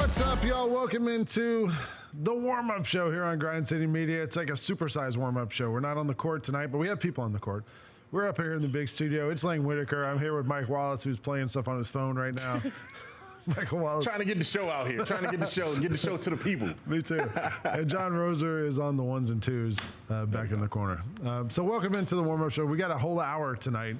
What's up, y'all? Welcome into the warm-up show here on Grind City Media. It's like a supersized warm-up show. We're not on the court tonight, but we have people on the court. We're up here in the big studio. It's Lane Whitaker. I'm here with Mike Wallace, who's playing stuff on his phone right now. Michael Wallace. Trying to get the show out here. Trying to get the show to the people. Me too. And John Roser is on the ones and twos back in the corner. So welcome into the warm-up show. We got a whole hour tonight.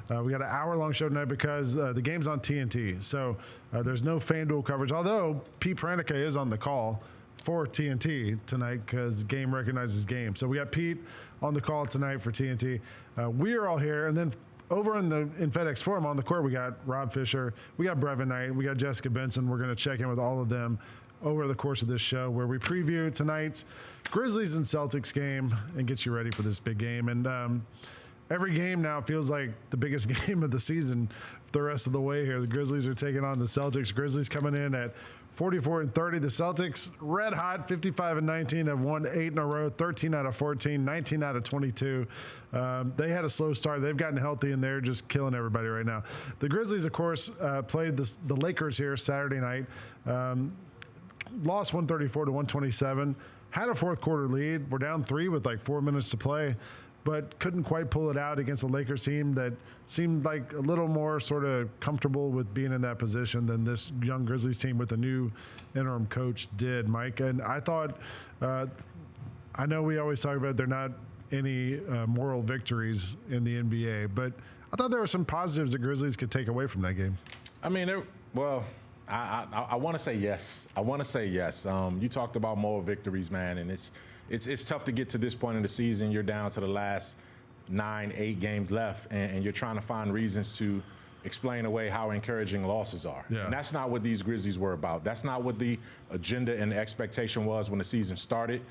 We got an hour-long show tonight because the game's on TNT. So there's no FanDuel coverage, although Pete Pranica is on the call for TNT tonight because game recognizes game. So we got Pete on the call tonight for TNT. We are all here, and then over in FedEx Forum on the court, we got Rob Fisher, we got Brevin Knight, we got Jessica Benson. We're going to check in with all of them over the course of this show where we preview tonight's Grizzlies and Celtics game and get you ready for this big game. And every game now feels like the biggest game of the season the rest of the way here. The Grizzlies are taking on the Celtics. Grizzlies coming in at 44-30. The Celtics, red hot, 55-19, have won 8 in a row, 13 out of 14, 19 out of 22. They had a slow start. They've gotten healthy, and they're just killing everybody right now. The Grizzlies, of course, played the Lakers here Saturday night. Lost 134-127. Had a fourth quarter lead. We're down 3 with like 4 minutes to play, but couldn't quite pull it out against a Lakers team that seemed like a little more sort of comfortable with being in that position than this young Grizzlies team with the new interim coach did, Mike. And I thought, I know we always talk about they're not any moral victories in the NBA, but I thought there were some positives that Grizzlies could take away from that game. I mean, I want to say yes. I want to say yes. You talked about moral victories, man, and it's tough to get to this point in the season. You're down to the last 9-8 games left, and you're trying to find reasons to explain away how encouraging losses are. Yeah. And that's not what these Grizzlies were about. That's not what the agenda and the expectation was when the season started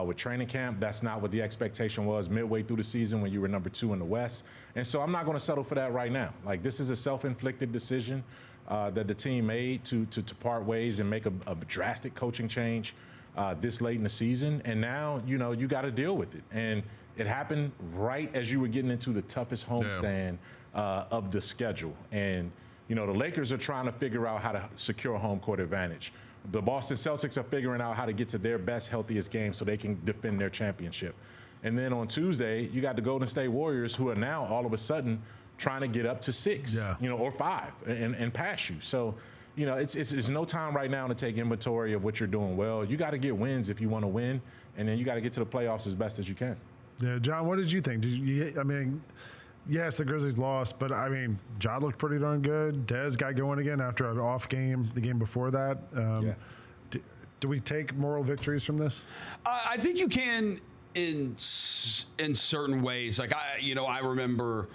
with training camp. That's not what the expectation was midway through the season when you were number 2 in the West. And so I'm not going to settle for that right now. Like, this is a self-inflicted decision that the team made to part ways and make a drastic coaching change this late in the season. And now, you got to deal with it. And it happened right as you were getting into the toughest homestand of the schedule. And, the Lakers are trying to figure out how to secure home court advantage. The Boston Celtics are figuring out how to get to their best, healthiest game so they can defend their championship. And then on Tuesday, you got the Golden State Warriors, who are now all of a sudden trying to get up to 6, or 5 and pass you. So, it's no time right now to take inventory of what you're doing well. You got to get wins if you want to win, and then you got to get to the playoffs as best as you can. Yeah, John, what did you think? Yes, the Grizzlies lost, but, Ja looked pretty darn good. Dez got going again after an off game the game before that. Do we take moral victories from this? I think you can in certain ways. Like, I remember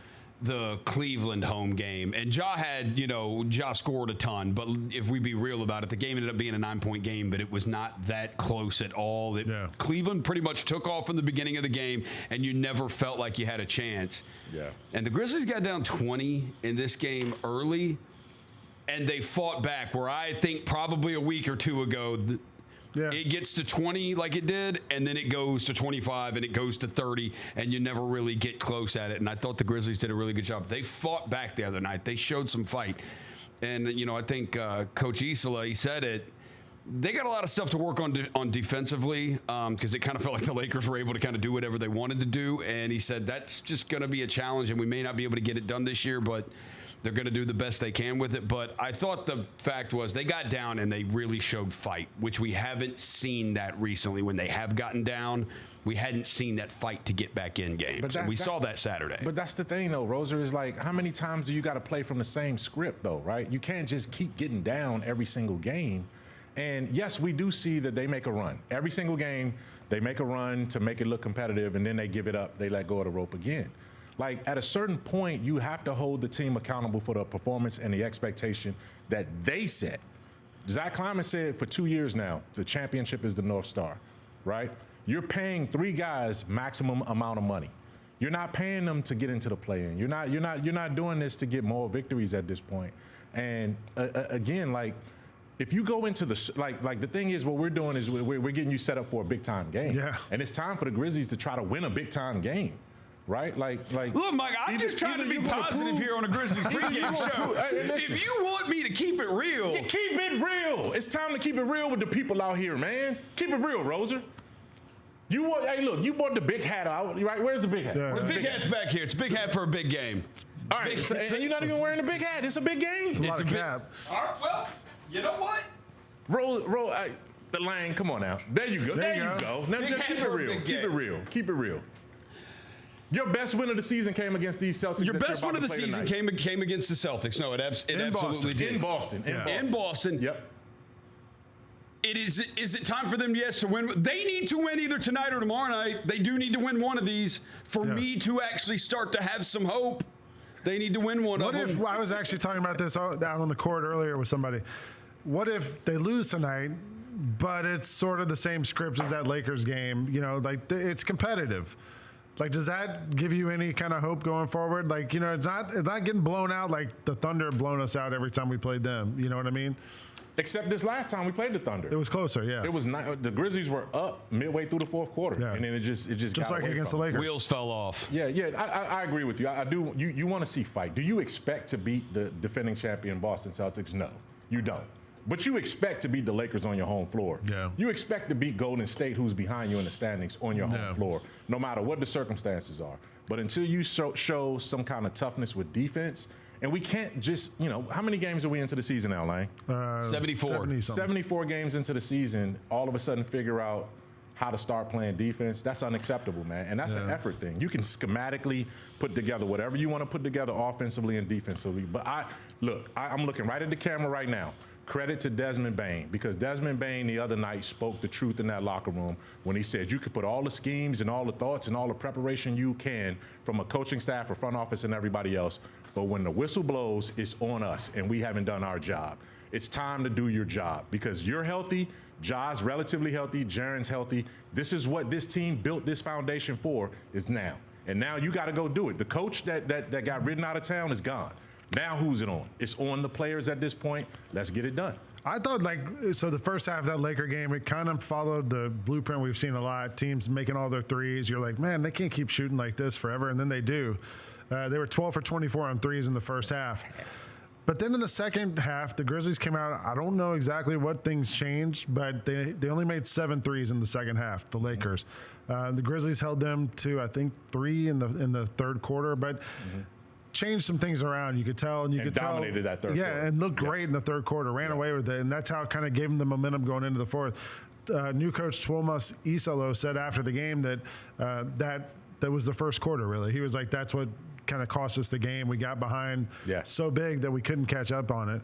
the Cleveland home game, and Ja scored a ton, but if we be real about it, the game ended up being a 9-point game, but it was not that close at all. Cleveland pretty much took off from the beginning of the game, and you never felt like you had a chance. Yeah. And the Grizzlies got down 20 in this game early, and they fought back, where I think probably a week or two ago, it gets to 20 like it did, and then it goes to 25, and it goes to 30, and you never really get close at it. And I thought the Grizzlies did a really good job. They fought back the other night. They showed some fight. And, I think Coach Isola, he said it, they got a lot of stuff to work on defensively because it kind of felt like the Lakers were able to kind of do whatever they wanted to do. And he said that's just going to be a challenge, and we may not be able to get it done this year, but they're going to do the best they can with it. But I thought the fact was they got down and they really showed fight, which we haven't seen that recently. When they have gotten down, we hadn't seen that fight to get back in games. We saw that Saturday. But that's the thing, though, Roser, is like, how many times do you got to play from the same script, though, right? You can't just keep getting down every single game. And, yes, we do see that they make a run. Every single game, they make a run to make it look competitive, and then they give it up. They let go of the rope again. Like, at a certain point, you have to hold the team accountable for the performance and the expectation that they set. Zach Kleiman said for 2 years now, the championship is the North Star, right? You're paying 3 guys maximum amount of money. You're not paying them to get into the play-in. You're not doing this to get more victories at this point. And again, like, if you go into the like the thing is, what we're doing is we're getting you set up for a big time game. Yeah. And it's time for the Grizzlies to try to win a big time game. right? Like. Look, Mike, I'm just trying to be positive here on a Grizzlies pregame show. If you want me to keep it real, keep it real. It's time to keep it real with the people out here, man. Keep it real, Roser. Hey, look, you bought the big hat out, right? Where's the big hat? Yeah. Where's the big hat's back here. It's a big hat for a big game. All right, so you're not even wearing a big hat. It's a big game. It's a lot of big cap. All right, well, you know what? Roll. The lane. Come on now. There you go. There you go. Now, Big hat keep it for a real. big Keep it game. real. Keep it real. Your best win of the season came against these Celtics. Your best win of the season came against the Celtics. No, it absolutely did. In Boston. In Boston. Yep. Is it time for them, yes, to win? They need to win either tonight or tomorrow night. They do need to win one of these for me to actually start to have some hope. They need to win one of them. What if, I was actually talking about this out on the court earlier with somebody. What if they lose tonight, but it's sort of the same script as that Lakers game? You know, like it's competitive. Like, does that give you any kind of hope going forward? Like, you know, it's not getting blown out like the Thunder blown us out every time we played them. You know what I mean? Except this last time we played the Thunder. It was closer, yeah. It was not. The Grizzlies were up midway through the fourth quarter, and then it just got like away against the from Lakers. Wheels fell off. Yeah. I agree with you. I do. You want to see fight. Do you expect to beat the defending champion Boston Celtics? No, you don't. But you expect to beat the Lakers on your home floor. Yeah. You expect to beat Golden State, who's behind you in the standings, on your home floor, no matter what the circumstances are. But until you show some kind of toughness with defense, and we can't just, how many games are we into the season now, Lane? 74. 74 games into the season, all of a sudden figure out how to start playing defense. That's unacceptable, man. And that's an effort thing. You can schematically put together whatever you want to put together offensively and defensively. But I'm looking right at the camera right now. Credit to Desmond Bane, because Desmond Bane the other night spoke the truth in that locker room when he said you could put all the schemes and all the thoughts and all the preparation you can from a coaching staff or front office and everybody else, but when the whistle blows, it's on us, and we haven't done our job. It's time to do your job because you're healthy, Ja's relatively healthy, Jaren's healthy. This is what this team built this foundation for is now. And now you got to go do it. The coach that got ridden out of town is gone. Now who's it on? It's on the players at this point. Let's get it done. I thought the first half of that Laker game, it kind of followed the blueprint we've seen a lot. Teams making all their threes. You're like, man, they can't keep shooting like this forever. And then they do. They were 12 for 24 on threes in the first half. But then in the second half, the Grizzlies came out. I don't know exactly what things changed, but they only made 7 threes in the second half, the Lakers. The Grizzlies held them to, I think, 3 in the third quarter. But changed some things around. You could tell, and you could dominated that third quarter. Yeah, and looked great in the third quarter. Ran away with it, and that's how it kind of gave them the momentum going into the fourth. New coach Tuomas Isalo said after the game that that was the first quarter. Really, he was like, "That's what kind of cost us the game. We got behind so big that we couldn't catch up on it."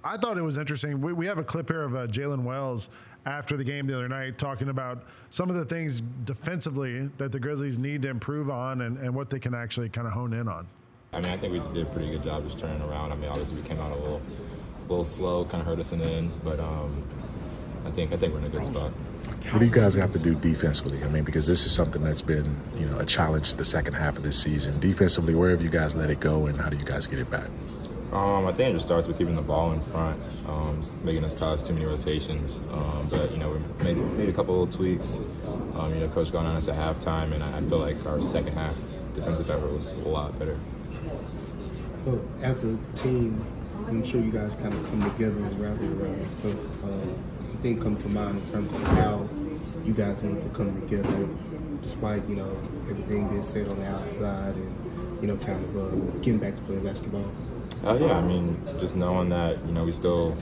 I thought it was interesting. We have a clip here of Jalen Wells after the game the other night talking about some of the things defensively that the Grizzlies need to improve on and what they can actually kind of hone in on. I mean, I think we did a pretty good job just turning around. I mean, obviously we came out a little slow, kind of hurt us in the end, but I think we're in a good spot. What do you guys have to do defensively? I mean, because this is something that's been, a challenge the second half of this season. Defensively, where have you guys let it go, and how do you guys get it back? I think it just starts with keeping the ball in front, just making us cause too many rotations. But we made a couple of tweaks. Coach got on us at halftime, and I feel like our second half defensive effort was a lot better. Well, as a team, I'm sure you guys kind of come together and rally around and stuff. Anything come to mind in terms of how you guys want to come together, despite everything being said on the outside, and kind of getting back to playing basketball? Yeah, I mean, just knowing that we still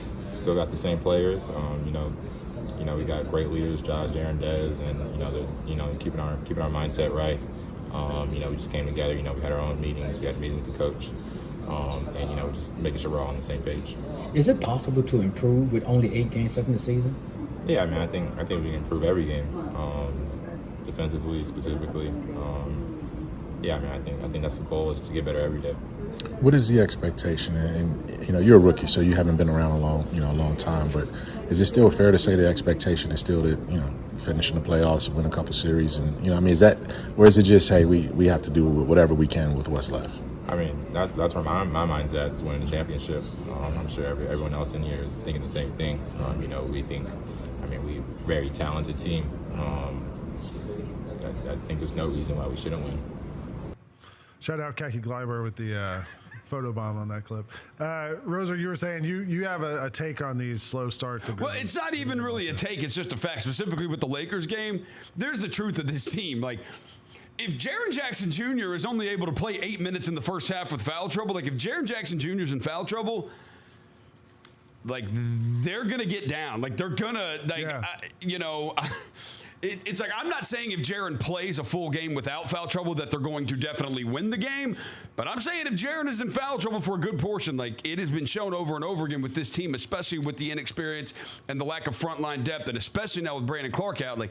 got the same players. We got great leaders, Josh, Jaren, Dez, and keeping our mindset right. We just came together. We had our own meetings. We had a meeting with the coach, and just making sure we're all on the same page. Is it possible to improve with only 8 games left in the season? Yeah, I mean, I think we can improve every game, defensively specifically. I think that's the goal, is to get better every day. What is the expectation? And you're a rookie, so you haven't been around a long time. But is it still fair to say the expectation is still to finish in the playoffs, win a couple series, and is that, or is it just, hey, we have to do whatever we can with what's left? I mean, that's where my mind's at, is winning the championship. I'm sure everyone else in here is thinking the same thing. We think, we're a very talented team. I think there's no reason why we shouldn't win. Shout out Kaki Gleiber with the photo bomb on that clip. Roser, you were saying you have a take on these slow starts. Well, it's not even really a take. It's just a fact. Specifically with the Lakers game, there's the truth of this team. Like, if Jaren Jackson Jr. is only able to play 8 minutes in the first half with foul trouble, like if Jaren Jackson Jr. is in foul trouble, like they're gonna get down. Like they're gonna, like it's like, I'm not saying if Jaren plays a full game without foul trouble that they're going to definitely win the game, but I'm saying if Jaren is in foul trouble for a good portion, like it has been shown over and over again with this team, especially with the inexperience and the lack of frontline depth, and especially now with Brandon Clark out, like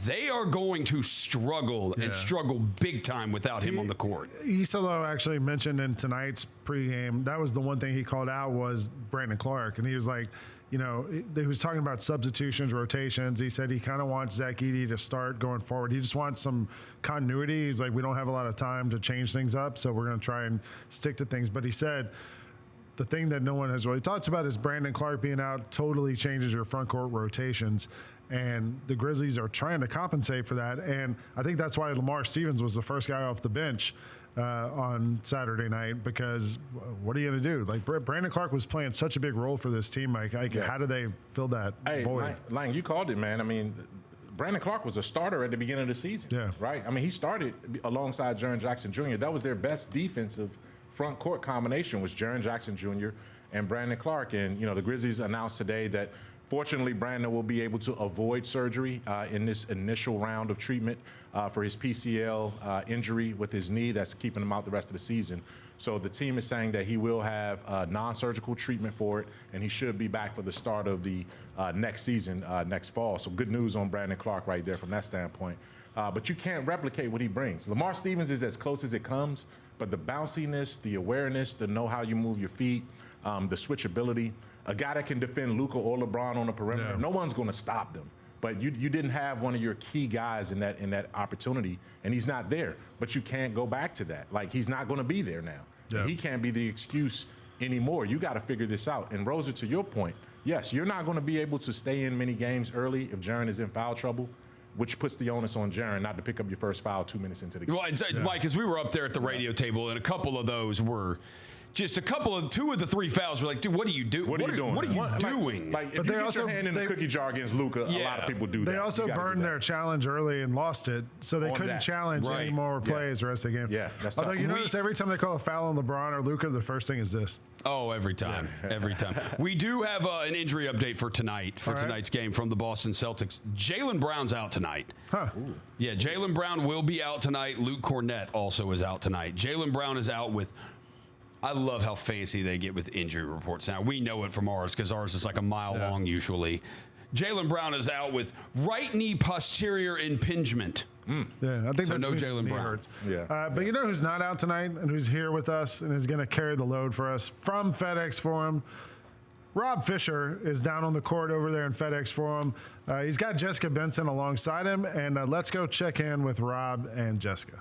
they are going to struggle and struggle big time without him on the court. Isalo actually mentioned in tonight's pregame, that was the one thing he called out was Brandon Clark. And he was like, he was talking about substitutions, rotations. He said he kind of wants Zach Edey to start going forward. He just wants some continuity. He's like, we don't have a lot of time to change things up, so we're going to try and stick to things. But he said the thing that no one has really talked about is Brandon Clark being out totally changes your front court rotations. And the Grizzlies are trying to compensate for that. And I think that's why Lamar Stevens was the first guy off the bench on Saturday night, because what are you going to do? Like, Brandon Clark was playing such a big role for this team, Mike. How do they fill that void? Lang, you called it, man. I mean, Brandon Clark was a starter at the beginning of the season, right? I mean, he started alongside Jaren Jackson Jr. That was their best defensive front court combination, was Jaren Jackson Jr. and Brandon Clark. And, the Grizzlies announced today that fortunately, Brandon will be able to avoid surgery in this initial round of treatment for his PCL injury with his knee that's keeping him out the rest of the season. So the team is saying that he will have non-surgical treatment for it, and he should be back for the start of the next season, next fall. So good news on Brandon Clark right there from that standpoint. But you can't replicate what he brings. Lamar Stevens is as close as it comes, but the bounciness, the awareness, the know how you move your feet, the switchability, a guy that can defend Luka or LeBron on the perimeter, no one's going to stop them. But you didn't have one of your key guys in that opportunity, and he's not there. But you can't go back to that. Like, he's not going to be there now. Yeah. He can't be the excuse anymore. You got to figure this out. And Roser, to your point, yes, you're not going to be able to stay in many games early if Jaren is in foul trouble, which puts the onus on Jaren not to pick up your first foul 2 minutes into the game. Well, Mike, as we were up there at the radio table, and a couple of those were just two of the three fouls were like, dude, what are you doing? What are you doing? What are you doing? Like if you get your hand in the cookie jar against Luka, a lot of people do that. They also burned their challenge early and lost it, so they couldn't challenge any more plays the rest of the game. Yeah, that's Although tough. you notice every time they call a foul on LeBron or Luka, the first thing is this. Oh, every time. Every time. We do have an injury update for tonight, tonight's game from the Boston Celtics. Jaylen Brown's out tonight. Huh. Yeah, Jaylen Brown will be out tonight. Luke Cornett also is out tonight. Jaylen Brown is out with, I love how fancy they get with injury reports now. We know it from ours because ours is like a mile long usually. Jaylen Brown is out with right knee posterior impingement. Yeah, I think so that's no Jaylen Brown. Hurts. Yeah. But you know who's not out tonight and who's here with us and is going to carry the load for us from FedEx Forum? Rob Fisher is down on the court over there in FedEx Forum. He's got Jessica Benson alongside him, and let's go check in with Rob and Jessica.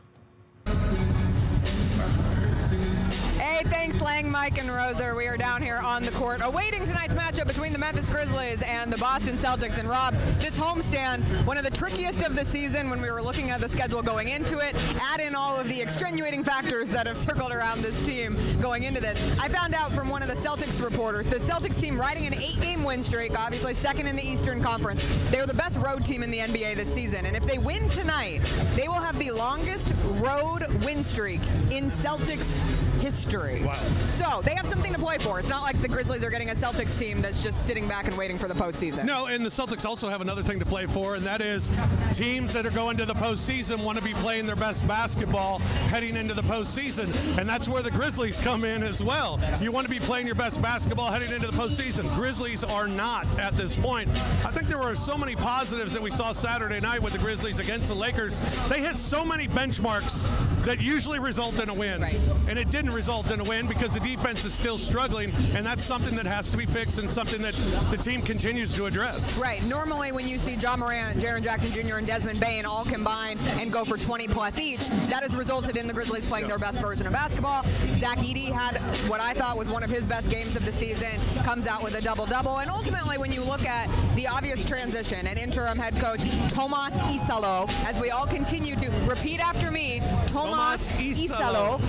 Hey, thanks, Lang, Mike, and Roser. We are down here on the court awaiting tonight's matchup between the Memphis Grizzlies and the Boston Celtics. And Rob, this homestand, one of the trickiest of the season when we were looking at the schedule going into it. Add in all of the extenuating factors that have circled around this team going into this. I found out from one of the Celtics reporters, the Celtics team riding an 8-game win streak, obviously second in the Eastern Conference. They are the best road team in the NBA this season. And if they win tonight, they will have the longest road win streak in Celtics history. Wow. So they have something to play for. It's not like the Grizzlies are getting a Celtics team that's just sitting back and waiting for the postseason. No, and the Celtics also have another thing to play for, and that is teams that are going to the postseason want to be playing their best basketball heading into the postseason, and that's where the Grizzlies come in as well. You want to be playing your best basketball heading into the postseason. Grizzlies are not at this point. I think there were so many positives that we saw Saturday night with the Grizzlies against the Lakers. They hit so many benchmarks that usually result in a win, and it didn't didn't result in a win because the defense is still struggling, and that's something that has to be fixed and something that the team continues to address. Right. Normally when you see John Morant, Jaren Jackson Jr., and Desmond Bane all combine and go for 20-plus each, that has resulted in the Grizzlies playing their best version of basketball. Zach Edey had what I thought was one of his best games of the season, comes out with a double-double, and ultimately when you look at the obvious transition and interim head coach Tomas Isalo, as we all continue to repeat after me, Tomas Isalo,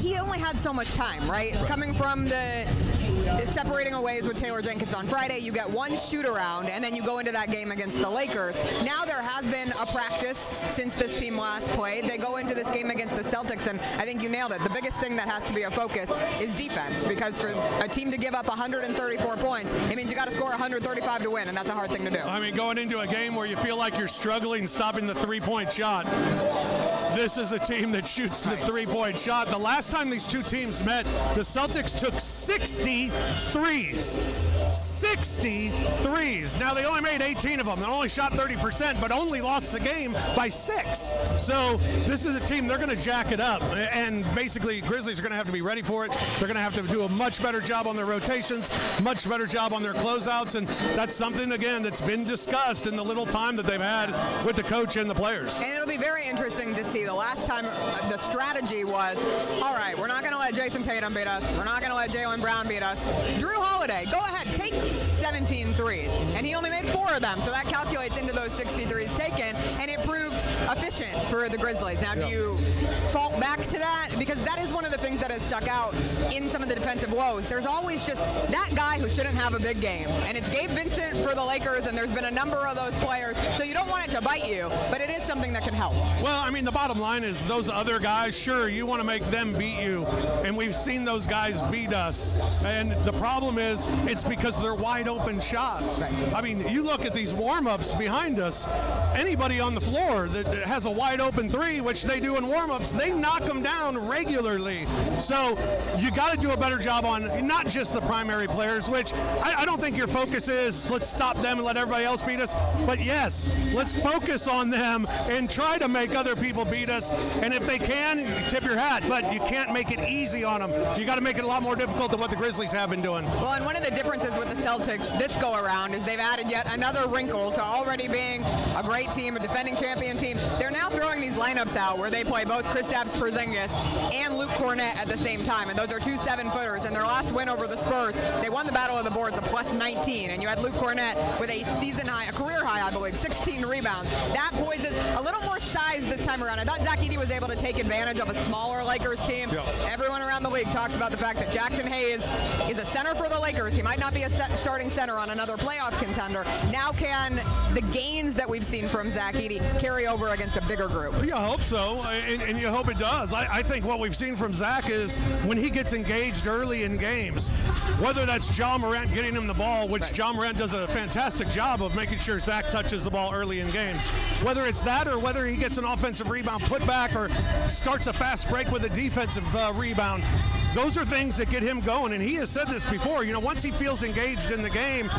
he only had so much time, right? Coming from the separating ways with Taylor Jenkins on Friday, you get one shoot-around, and then you go into that game against the Lakers. Now there has been a practice since this team last played. They go into this game against the Celtics, and I think you nailed it. The biggest thing that has to be a focus is defense, because for a team to give up 134 points, it means you got to score 135 to win, and that's a hard thing to do. I mean, going into a game where you feel like you're struggling stopping the three-point shot, this is a team that shoots the three-point shot. The last time these two teams met, the Celtics took 60 threes. 60 threes. Now, they only made 18 of them. They only shot 30%, but only lost the game by 6. So this is a team, they're going to jack it up. And basically, Grizzlies are going to have to be ready for it. They're going to have to do a much better job on their rotations, much better job on their closeouts. And that's something, again, that's been discussed in the little time that they've had with the coach and the players. And it'll be very interesting to see. The last time the strategy was, all right, we're not going to let Jason Tatum beat us. We're not going to let Jaylen Brown beat us. Drew Holiday, go ahead, take 17 threes. And he only made 4 of them, so that calculates into those 60 threes taken, and it proved efficient for the Grizzlies. Now, do you fault back to that? Because that is one of the things that has stuck out in some of the defensive woes. There's always just that guy who shouldn't have a big game, and it's Gabe Vincent for the Lakers, and there's been a number of those players, so you don't want it to bite you, but it is something that can help. Well, I mean, the bottom line is those other guys, sure, you want to make them beat you, and we've seen those guys beat us, and the problem is it's because they're wide open shots. I mean, you look at these warm-ups behind us, anybody on the floor that has a wide open three, which they do in warm-ups, they knock them down regularly. So you got to do a better job on not just the primary players, which I don't think your focus is let's stop them and let everybody else beat us, but yes, let's focus on them and try to make other people beat us, and if they can, you tip your hat, but you can't make it easy on them. You got to make it a lot more difficult than what the Grizzlies have been doing. Well, and one of the differences with the Celtics this go-around is they've added yet another wrinkle to already being a great team, a defending champion team. They're now throwing these lineups out where they play both Kristaps Porzingis and Luke Cornett at the same time, and those are 2 7-footers. And their last win over the Spurs, they won the Battle of the Boards, a plus 19, and you had Luke Cornett with a season high, a career high, I believe, 16 rebounds. That poises a little more size this time around. I thought Zach Edey was able to take advantage of a smaller Lakers team. Yeah. Everyone around the league talks about the fact that Jackson Hayes is a center for the Lakers. He might not be a starting center on another playoff contender. Now can the gains that we've seen from Zach Edey carry over against a bigger group? You hope so, and you hope it does. I think what we've seen from Zach is when he gets engaged early in games, whether that's John Morant getting him the ball, which John Morant does a fantastic job of making sure Zach touches the ball early in games, whether it's that or whether he gets an offensive rebound put back or starts a fast break with a defensive rebound, those are things that get him going, and he has said this before, once he feels engaged in the game,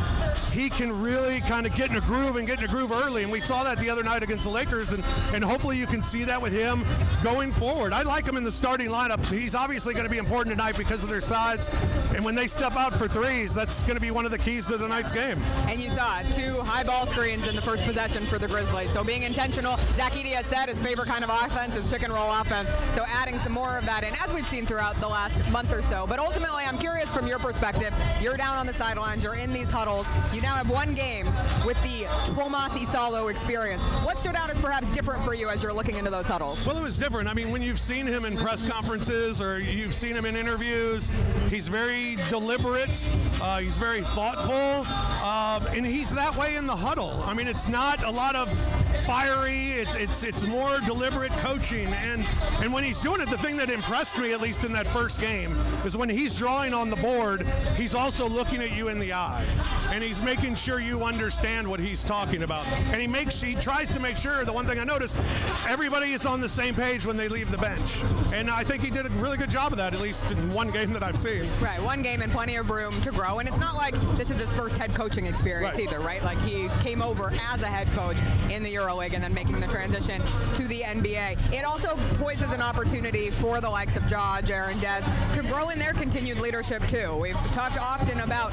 he can really kind of get in a groove early, and we saw that the other night against the Lakers, and hopefully you can see that with him going forward. I like him in the starting lineup. He's obviously going to be important tonight because of their size, and when they step out for threes, that's going to be one of the keys to tonight's game. And you saw 2 high ball screens in the first possession for the Grizzlies, so being intentional. Zach Edey has said his favorite kind of offense is pick and roll offense, so adding some more of that in, as we've seen throughout the last month or so. But ultimately, I'm curious from your perspective, you're down on the sidelines, you're in these huddles, you now have one game with the Tomas Isalo experience. What stood out as perhaps different for you as you're looking into those huddles? Well, it was different. I mean, when you've seen him in press conferences or you've seen him in interviews, he's very deliberate, he's very thoughtful, and he's that way in the huddle. I mean, it's not a lot of fiery, it's more deliberate coaching, and when he's doing it, the thing that impressed me, at least in that first game, is when he's drawing on the board, he's also looking at you in the eye. and he's making sure you understand what he's talking about. And he tries to make sure, the one thing I noticed, everybody is on the same page when they leave the bench. And I think he did a really good job of that, at least in one game that I've seen. Right, one game and plenty of room to grow. And it's not like this is his first head coaching experience either, right? Like he came over as a head coach in the EuroLeague and then making the transition to the NBA. It also poises an opportunity for the likes of Ja, Jaren, Des to grow in their continued leadership too. We've talked often about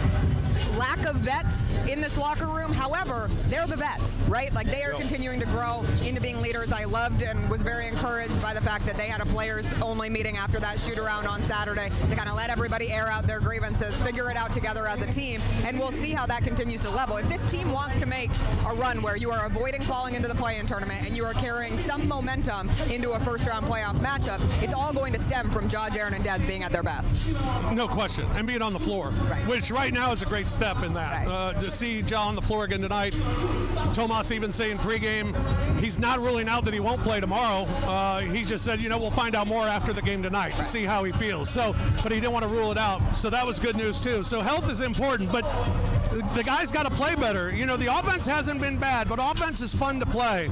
lack of vets in this locker room. However, they're the vets, right? Like they are continuing to grow into being leaders. I loved and was very encouraged by the fact that they had a players-only meeting after that shoot-around on Saturday to kind of let everybody air out their grievances, figure it out together as a team, and we'll see how that continues to level. If this team wants to make a run where you are avoiding falling into the play-in tournament and you are carrying some momentum into a first-round playoff matchup, it's all going to stem from Ja, Jaren, and Des being at their best. No question, and being on the floor, which right now is a great step in that. To see Ja on the floor again tonight, Tomas even saying pregame, he's not ruling out that he won't play tomorrow. He just said, we'll find out more after the game tonight to see how he feels. So, but he didn't want to rule it out. So that was good news too. So health is important, but the guys got to play better. The offense hasn't been bad, but offense is fun to play.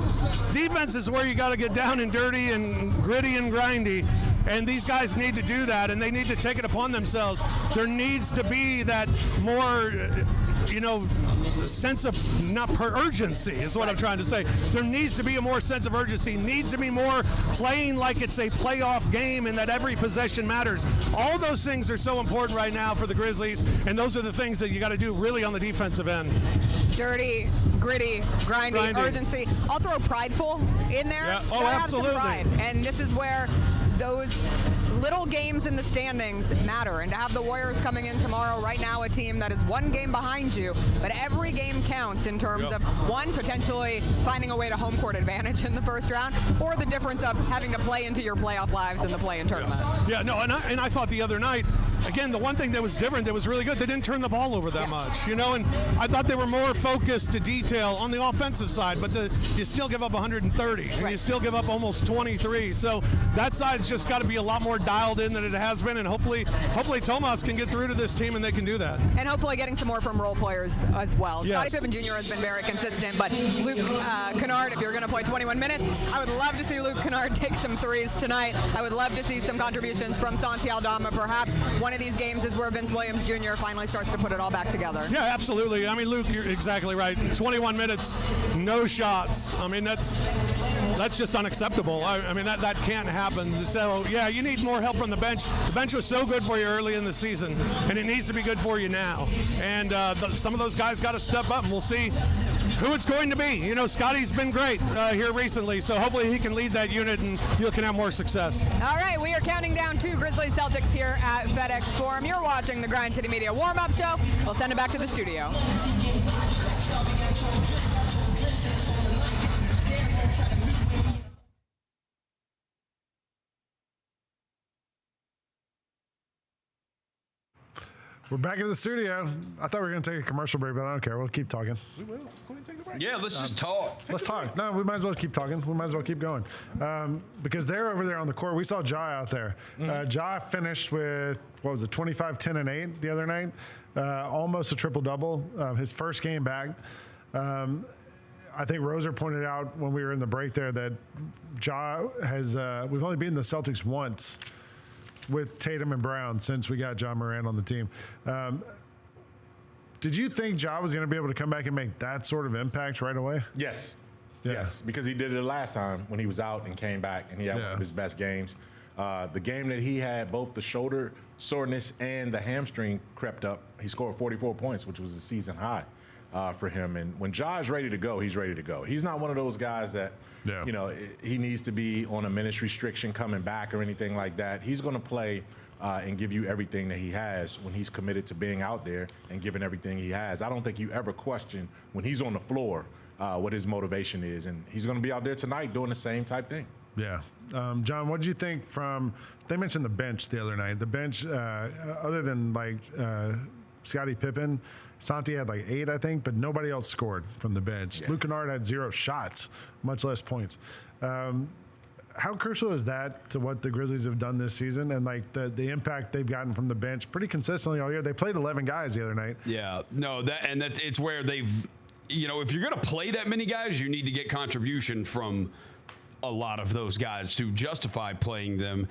Defense is where you got to get down and dirty and gritty and grindy. And these guys need to do that, and they need to take it upon themselves. There needs to be that more, sense of urgency is what I'm trying to say. There needs to be a more sense of urgency. Needs to be more playing like it's a playoff game and that every possession matters. All those things are so important right now for the Grizzlies, and those are the things that you got to do really on the defensive end. Dirty, gritty, grinding, urgency. I'll throw prideful in there. Yeah. Oh, absolutely. Pride. And this is where those little games in the standings matter. And to have the Warriors coming in tomorrow, right now a team that is one game behind you, but every game counts in terms of, one, potentially finding a way to home court advantage in the first round, or the difference of having to play into your playoff lives in the play-in tournament. Yeah, no, and I thought the other night, again, the one thing that was different, that was really good, they didn't turn the ball over that much, and I thought they were more focused to detail on the offensive side, but you still give up 130, and you still give up almost 23, so that side's just got to be a lot more dialed in than it has been, and hopefully Tomas can get through to this team and they can do that. And hopefully getting some more from role players as well. Scottie Pippen Jr. has been very consistent, but Luke Kennard, if you're going to play 21 minutes, I would love to see Luke Kennard take some threes tonight. I would love to see some contributions from Santi Aldama. Perhaps one of these games is where Vince Williams Jr. finally starts to put it all back together. Yeah, absolutely. I mean, Luke, you're exactly right. 21 minutes, no shots. I mean, that's just unacceptable. I mean, that can't happen. So, yeah, you need more help from the bench. The bench was so good for you early in the season, and it needs to be good for you now. And some of those guys got to step up, and we'll see who it's going to be. Scotty's been great here recently, so hopefully he can lead that unit and you can have more success. All right, we are counting down to Grizzlies Celtics here at FedEx Forum. You're watching the Grind City Media warm-up show. We'll send it back to the studio. We're back in the studio. I thought we were going to take a commercial break, but I don't care. We'll keep talking. We will. Go ahead and take the break. Yeah, let's just talk. Let's talk. No, we might as well keep talking. We might as well keep going. Because they're over there on the court. We saw Ja out there. Ja finished with, 25, 10, and 8 the other night. Almost a triple-double. His first game back. I think Roser pointed out when we were in the break there that Ja has, we've only beaten the Celtics once with Tatum and Brown since we got John Moran on the team. Did you think Ja was going to be able to come back and make that sort of impact right away? Yes. Yeah. Yes, because he did it last time when he was out and came back, and he had one of his best games. The game that he had, both the shoulder soreness and the hamstring crept up, he scored 44 points, which was a season high for him. And when Ja is ready to go, he's ready to go. He's not one of those guys that, he needs to be on a minutes restriction coming back or anything like that. He's going to play and give you everything that he has when he's committed to being out there and giving everything he has. I don't think you ever question when he's on the floor what his motivation is. And he's going to be out there tonight doing the same type thing. Yeah. John, what did you think they mentioned the bench the other night. The bench, other than Scottie Pippen, Santi had 8, I think, but nobody else scored from the bench. Yeah. Luke Kennard had 0 shots, much less points. how crucial is that to what the Grizzlies have done this season and like the impact they've gotten from the bench pretty consistently all year? They played 11 guys the other night. Yeah, no, it's where they've, if you're going to play that many guys, you need to get contribution from a lot of those guys to justify playing them.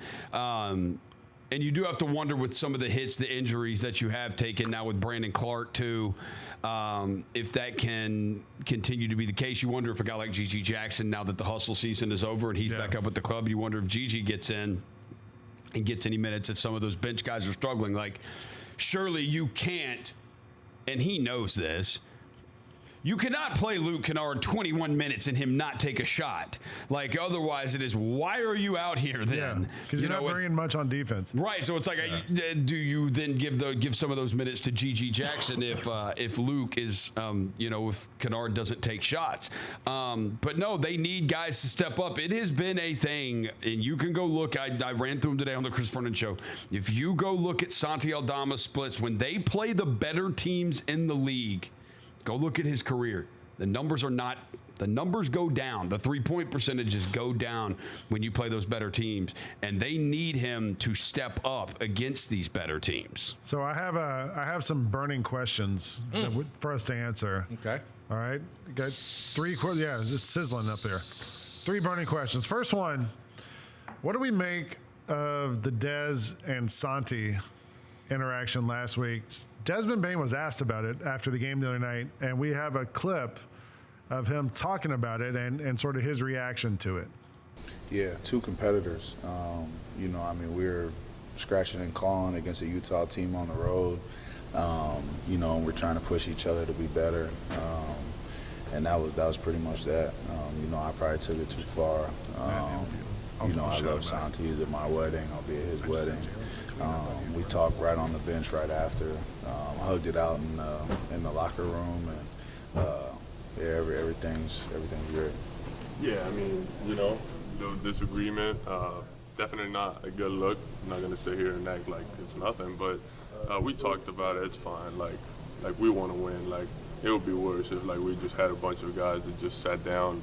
And you do have to wonder with some of the hits, the injuries that you have taken now with Brandon Clark too, if that can continue to be the case. You wonder if a guy like G.G. Jackson, now that the hustle season is over and he's back up with the club, you wonder if G.G. gets in and gets any minutes if some of those bench guys are struggling. Like, surely you can't, and he knows this, you cannot play Luke Kennard 21 minutes and him not take a shot. Like, otherwise it is, why are you out here then? Yeah, because you're not bringing much on defense. Right, so it's like, do you then give some of those minutes to G.G. Jackson if Luke is, if Kennard doesn't take shots? But no, they need guys to step up. It has been a thing, and you can go look. I ran through them today on the Chris Vernon Show. If you go look at Santi Aldama's splits, when they play the better teams in the league, go look at his career. The numbers go down. The 3-point percentages go down when you play those better teams, and they need him to step up against these better teams. So I have some burning questions for us to answer. Okay. All right. Got 3 yeah, it's sizzling up there. 3 burning questions. First one, what do we make of the Dez and Santi interaction last week? Desmond Bane was asked about it after the game the other night, and we have a clip of him talking about it and sort of his reaction to it. Yeah, 2 competitors. We're scratching and clawing against a Utah team on the road. And we're trying to push each other to be better. And that was pretty much that. I probably took it too far. I love Santi. He's at my wedding. I'll be at his wedding. We talked right on the bench right after. I hugged it out in the locker room, and everything's great. Yeah, the disagreement, definitely not a good look. I'm not gonna sit here and act like it's nothing, but we talked about it. It's fine. Like we want to win. Like, it would be worse if we just had a bunch of guys that just sat down,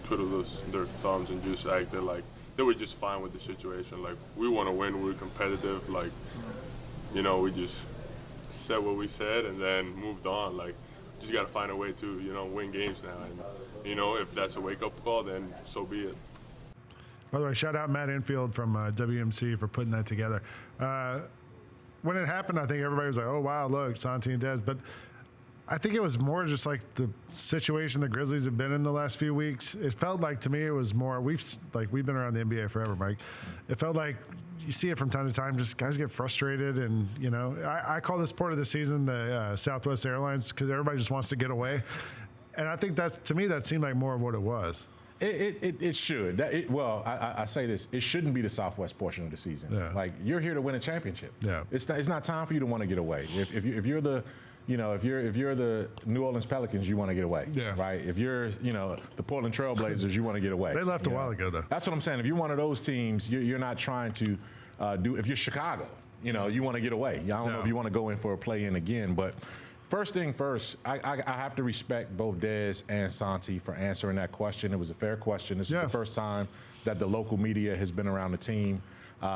twiddled their thumbs and just acted like they were just fine with the situation. Like, we want to win, we're competitive. We just said what we said and then moved on. Just got to find a way to, win games now. And, if that's a wake-up call, then so be it. By the way, shout out Matt Infield from WMC for putting that together. When it happened, I think everybody was like, oh, wow, look, Santi and Dez. But I think it was more just like the situation the Grizzlies have been in the last few weeks. It felt like, to me, it was more, we've been around the NBA forever, Mike. It felt like you see it from time to time, just guys get frustrated. And, I call this part of the season the Southwest Airlines, because everybody just wants to get away. And I think to me, that seemed like more of what it was. It should. I say this. It shouldn't be the Southwest portion of the season. Yeah. You're here to win a championship. Yeah. It's not time for you to want to get away. If you're the New Orleans Pelicans, you want to get away. Yeah. Right. If you're the Portland Trailblazers, you want to get away. They left a while ago, though. That's what I'm saying. If you're one of those teams, you're not trying to do. If you're Chicago, you want to get away. I don't know if you want to go in for a play-in again, but. First thing first, I have to respect both Dez and Santi for answering that question. It was a fair question. This is the first time that the local media has been around the team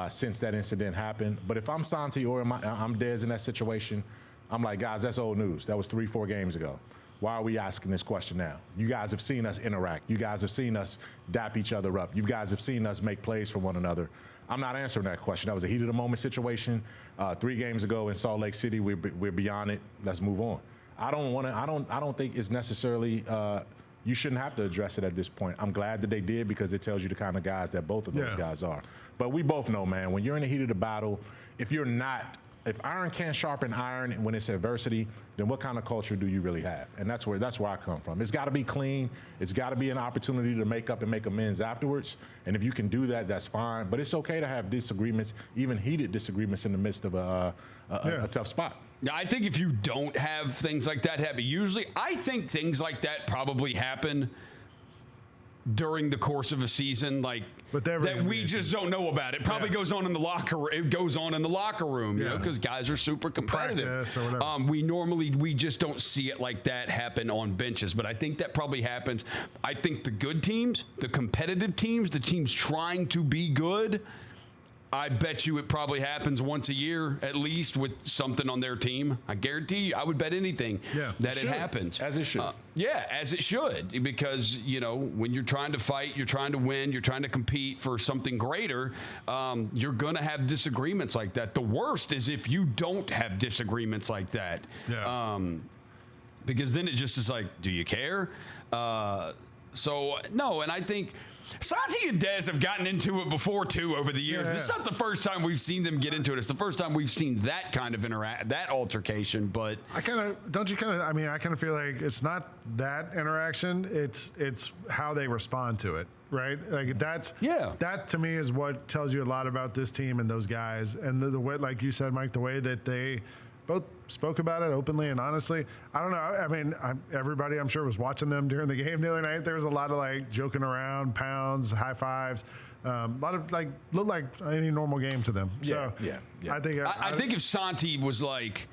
since that incident happened. But if I'm Santi or I'm Dez in that situation, I'm like, guys, that's old news. That was 3-4 games ago. Why are we asking this question now? You guys have seen us interact. You guys have seen us dap each other up. You guys have seen us make plays for one another. I'm not answering that question. That was a heat of the moment situation 3 games ago in Salt Lake City. We're beyond it. Let's move on. I don't think it's necessarily. You shouldn't have to address it at this point. I'm glad that they did, because it tells you the kind of guys that both of those guys are. But we both know, man, when you're in the heat of the battle, if iron can't sharpen iron when it's adversity, then what kind of culture do you really have? And that's where I come from. It's got to be clean. It's got to be an opportunity to make up and make amends afterwards. And if you can do that, that's fine. But it's okay to have disagreements, even heated disagreements, in the midst of a tough spot. I think if you don't have things like that happen, usually I think things like that probably happen during the course of a season, like that we just don't know about. It probably goes on in the locker room. It goes on in the locker room, you know, because guys are super competitive. Practice or whatever. We just don't see it like that happen on benches. But I think that probably happens. I think the good teams, the competitive teams, the teams trying to be good, I bet you it probably happens once a year at least with something on their team. I guarantee you, I would bet anything that it happens. As it should. As it should. Because, you know, when you're trying to fight, you're trying to win, you're trying to compete for something greater, you're going to have disagreements like that. The worst is if you don't have disagreements like that. Yeah. Because then it just is like, do you care? So, no, and I think Santi and Dez have gotten into it before, too, over the years. It's not the first time we've seen them get into it. It's the first time we've seen that kind of that altercation, but... I kind of feel like it's not that interaction. It's how they respond to it, right? Like, that to me is what tells you a lot about this team and those guys. And the way, like you said, Mike, the way that they both spoke about it openly and honestly. I don't know. I mean, everybody I'm sure was watching them during the game the other night. There was a lot of like joking around, pounds, high fives, a lot of like looked like any normal game to them. So I think if Santi was like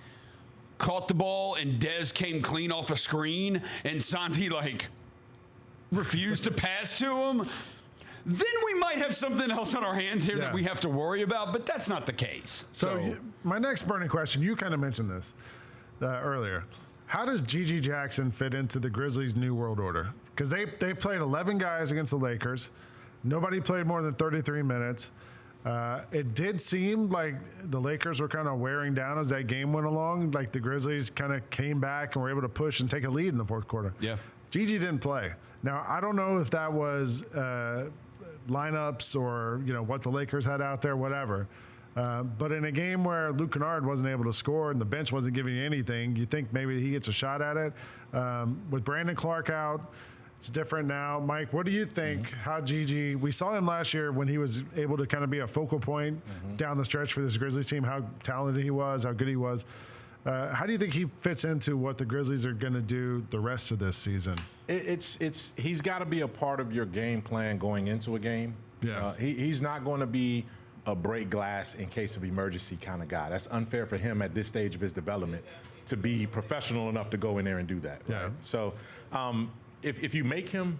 caught the ball and Dez came clean off a screen and Santi like refused to pass to him, then we might have something else on our hands here that we have to worry about, but that's not the case. So my next burning question, you kind of mentioned this earlier. How does Gigi Jackson fit into the Grizzlies' new world order? Because they played 11 guys against the Lakers. Nobody played more than 33 minutes. It did seem like the Lakers were kind of wearing down as that game went along. Like the Grizzlies kind of came back and were able to push and take a lead in the fourth quarter. Yeah. Gigi didn't play. Now, I don't know if that was lineups or, you know, what the Lakers had out there, whatever. But in a game where Luke Kennard wasn't able to score and the bench wasn't giving you anything, you think maybe he gets a shot at it. With Brandon Clark out, it's different now. Mike, what do you think how Gigi, we saw him last year when he was able to kind of be a focal point down the stretch for this Grizzlies team, how talented he was, how good he was. How do you think he fits into what the Grizzlies are going to do the rest of this season? He's got to be a part of your game plan going into a game. Yeah. He's not going to be a break glass in case of emergency kind of guy. That's unfair for him at this stage of his development to be professional enough to go in there and do that. Right? Yeah. So if you make him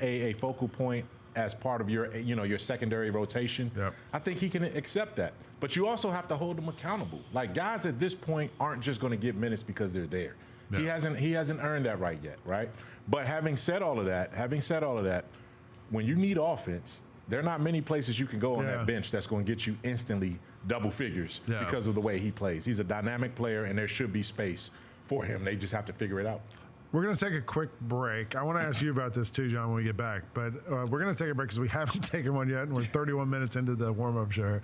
a focal point as part of your secondary rotation, I think he can accept that. But you also have to hold him accountable. Like guys at this point aren't just going to get minutes because they're there. Yeah. He hasn't earned that right yet, right? But having said all of that, when you need offense, there are not many places you can go on that bench that's going to get you instantly double figures because of the way he plays. He's a dynamic player, and there should be space for him. They just have to figure it out. We're going to take a quick break. I want to ask you about this too, John, when we get back. But we're going to take a break because we haven't taken one yet, and we're 31 minutes into the warm-up show.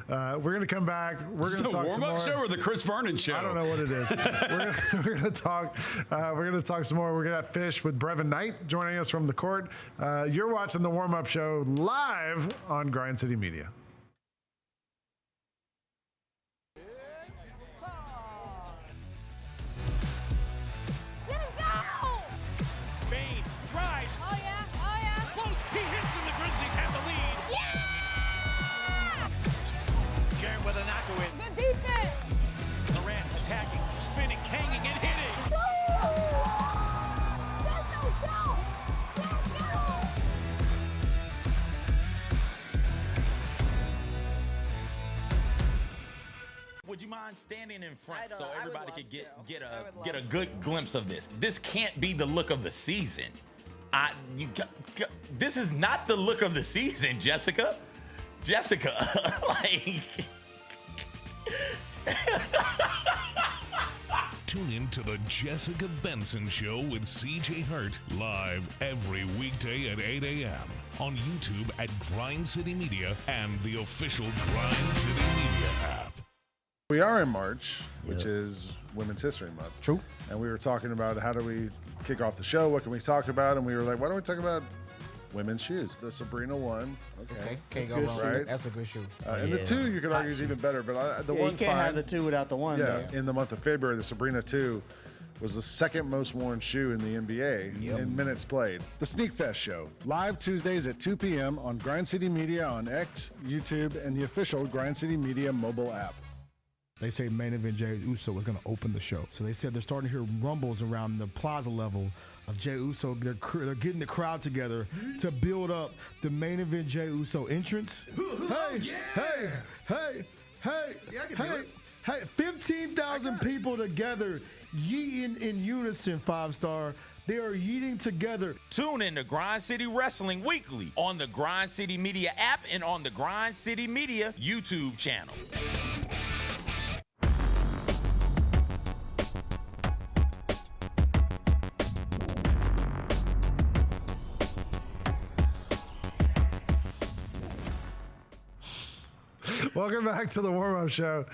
We're going to come back. We're going to talk some more. The warm-up show or the Chris Vernon show? I don't know what it is. we're going to talk. We're going to talk some more. We're going to have Fish with Brevin Knight joining us from the court. You're watching the warm-up show live on Grind City Media. Would you mind standing in front so everybody could get a good glimpse of this? This can't be the look of the season. This is not the look of the season, Jessica. Like. Tune in to the Jessica Benson Show with CJ Hurt live every weekday at 8 a.m. on YouTube at Grind City Media and the official Grind City Media app. We are in March, which is Women's History Month. True. And we were talking about how do we kick off the show? What can we talk about? And we were like, why don't we talk about women's shoes? The Sabrina one. Okay. Can't go wrong. Right? That's a good shoe. And the two, you could argue, is even better. But the one's you can't fine. have the two without the one. Yeah. Though. In the month of February, the Sabrina 2. was the second most worn shoe in the NBA in minutes played. The Sneak Fest Show, live Tuesdays at 2 p.m. on Grind City Media on X, YouTube, and the official Grind City Media mobile app. They say main event Jey Uso was going to open the show. So they said they're starting to hear rumbles around the plaza level of Jey Uso. They're getting the crowd together to build up the main event Jey Uso entrance. Hey, 15,000 people together, yeeting in unison, 5-star. They are yeeting together. Tune in to Grind City Wrestling weekly on the Grind City Media app and on the Grind City Media YouTube channel. Welcome back to the warm-up show.